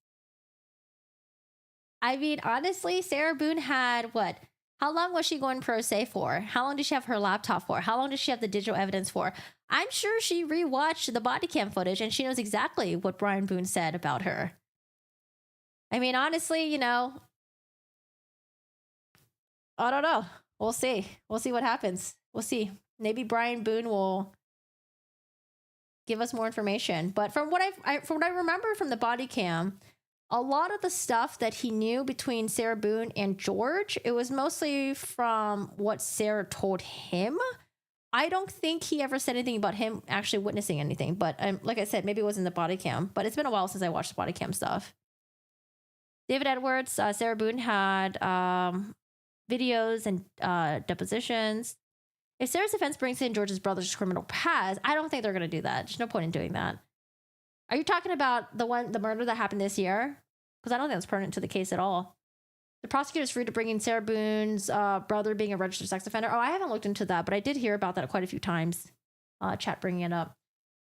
I mean, honestly, Sarah Boone had what? How long was she going pro se for? How long did she have her laptop for? How long did she have the digital evidence for? I'm sure she rewatched the body cam footage and she knows exactly what Brian Boone said about her. I mean, honestly, I don't know. We'll see. We'll see what happens. We'll see. Maybe Brian Boone will give us more information. But from what I remember from the body cam, a lot of the stuff that he knew between Sarah Boone and George, it was mostly from what Sarah told him. I don't think he ever said anything about him actually witnessing anything. But like I said, maybe it was in the body cam. But it's been a while since I watched the body cam stuff. David Edwards, Sarah Boone had videos and depositions. If Sarah's defense brings in George's brother's criminal past, I don't think they're going to do that. There's no point in doing that. Are you talking about the murder that happened this year? Because I don't think it's pertinent to the case at all. The prosecutor is free to bring in Sarah Boone's brother being a registered sex offender. Oh, I haven't looked into that, but I did hear about that quite a few times. Chat bringing it up.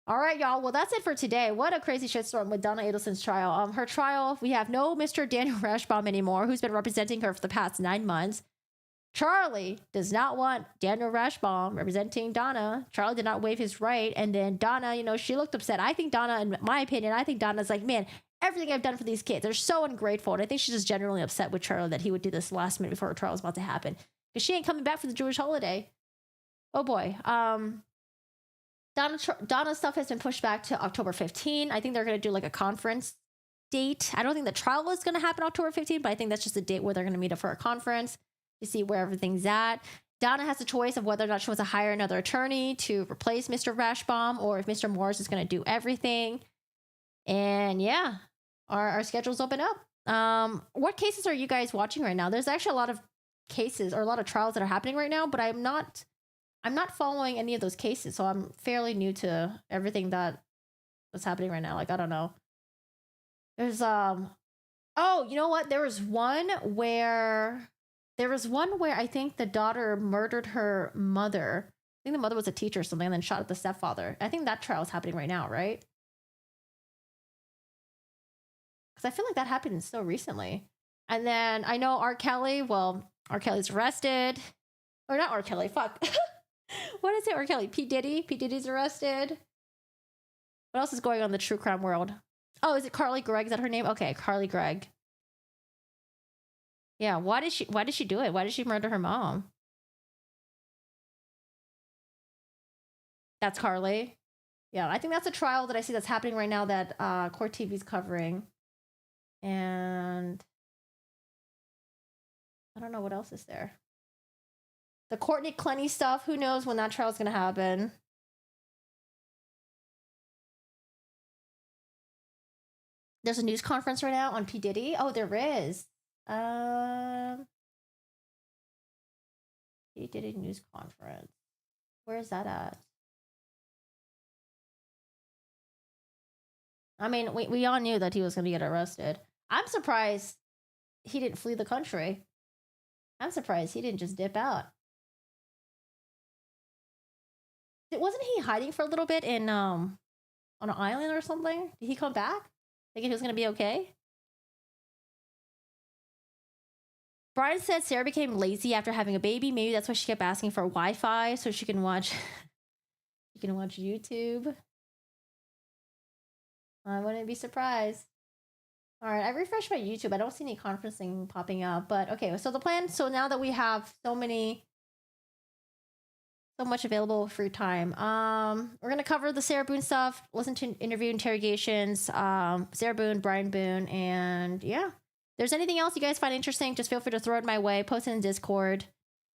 All right, y'all. Well, that's it for today. What a crazy shitstorm with Donna Adelson's trial. Her trial, we have no Mr. Daniel Rashbaum anymore, who's been representing her for the past 9 months. Charlie does not want Daniel Rashbaum representing Donna. Charlie did not waive his right. And then Donna, she looked upset. I think Donna, in my opinion, Donna's like, man, everything I've done for these kids, they're so ungrateful. And I think she's just generally upset with Charlie that he would do this last minute before her trial was about to happen. Because she ain't coming back for the Jewish holiday. Oh boy. Donna's stuff has been pushed back to October 15. I think they're going to do like a conference date. I don't think the trial is going to happen October 15, but I think that's just a date where they're going to meet up for a conference to see where everything's at. Donna has a choice of whether or not she wants to hire another attorney to replace Mr. Rashbaum or if Mr. Morris is going to do everything. And yeah, our schedules open up. What cases are you guys watching right now? There's actually a lot of cases or a lot of trials that are happening right now, but I'm not following any of those cases, so I'm fairly new to everything that's happening right now. Like, I don't know. There's oh, you know what? There was one where I think the daughter murdered her mother. I think the mother was a teacher or something, and then shot at the stepfather. I think that trial is happening right now, right? Because I feel like that happened so recently. And then I know R. Kelly. Well, R. Kelly's arrested. Or not R. Kelly. Fuck. What is it? R. Kelly. P. Diddy. P. Diddy's arrested. What else is going on in the true crime world? Oh, is it Carly Gregg? Is that her name? Okay, Carly Gregg. Yeah, why did she do it? Why did she murder her mom? That's Carly. Yeah, I think that's a trial that I see that's happening right now that Court TV's covering. And I don't know what else is there. The Courtney Clenny stuff, who knows when that trial is going to happen. There's a news conference right now on P. Diddy. Oh, there is. P. Diddy news conference. Where is that at? I mean, we all knew that he was going to get arrested. I'm surprised he didn't flee the country. I'm surprised he didn't just dip out. Wasn't he hiding for a little bit in on an island or something? Did he come back? Thinking he was going to be okay? Brian said Sarah became lazy after having a baby. Maybe that's why she kept asking for Wi-Fi so she can watch YouTube. I wouldn't be surprised. All right, I refreshed my YouTube. I don't see any conferencing popping up, but okay. So the plan. So now that we have so much available free time, we're gonna cover the Sarah Boone stuff. Listen to interview interrogations. Sarah Boone, Brian Boone, and yeah. If there's anything else you guys find interesting, just feel free to throw it my way. Post it in Discord.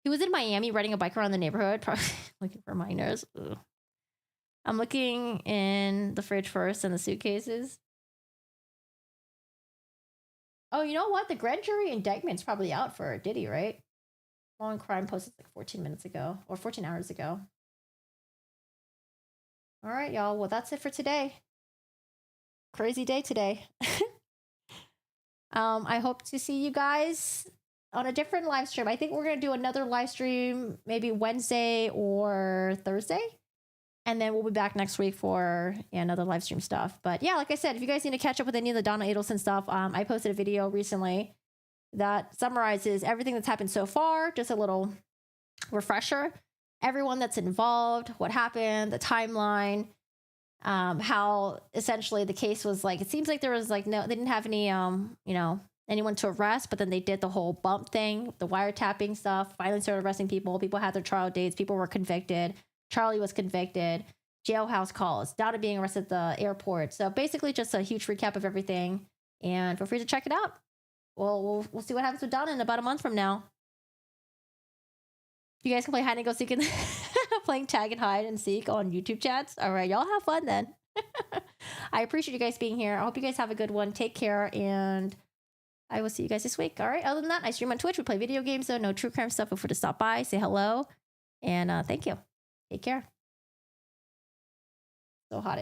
He was in Miami riding a bike around the neighborhood, probably looking for minors. Ugh. I'm looking in the fridge first and the suitcases. Oh, you know what? The grand jury indictment's probably out for Diddy, right? Long crime posted like 14 minutes ago or 14 hours ago. All right, y'all. Well, that's it for today. Crazy day today. I hope to see you guys on a different live stream. I think we're going to do another live stream maybe Wednesday or Thursday. And then we'll be back next week for another live stream stuff. But yeah, like I said, if you guys need to catch up with any of the Donna Adelson stuff, I posted a video recently that summarizes everything that's happened so far. Just a little refresher. Everyone that's involved, what happened, the timeline, how essentially the case was like, it seems like there was like, no, they didn't have any, anyone to arrest, but then they did the whole bump thing, the wiretapping stuff, finally started arresting people. People had their trial dates. People were convicted. Charlie was convicted, jailhouse calls, Donna being arrested at the airport. So basically just a huge recap of everything. And feel free to check it out. We'll see what happens with Donna in about a month from now. You guys can play hide and go seek and playing tag and hide and seek on YouTube chats. All right, y'all have fun then. I appreciate you guys being here. I hope you guys have a good one. Take care, and I will see you guys this week. All right, other than that, I stream on Twitch. We play video games, though. No true crime stuff. Feel free to stop by, say hello, and thank you. Take care. So hot.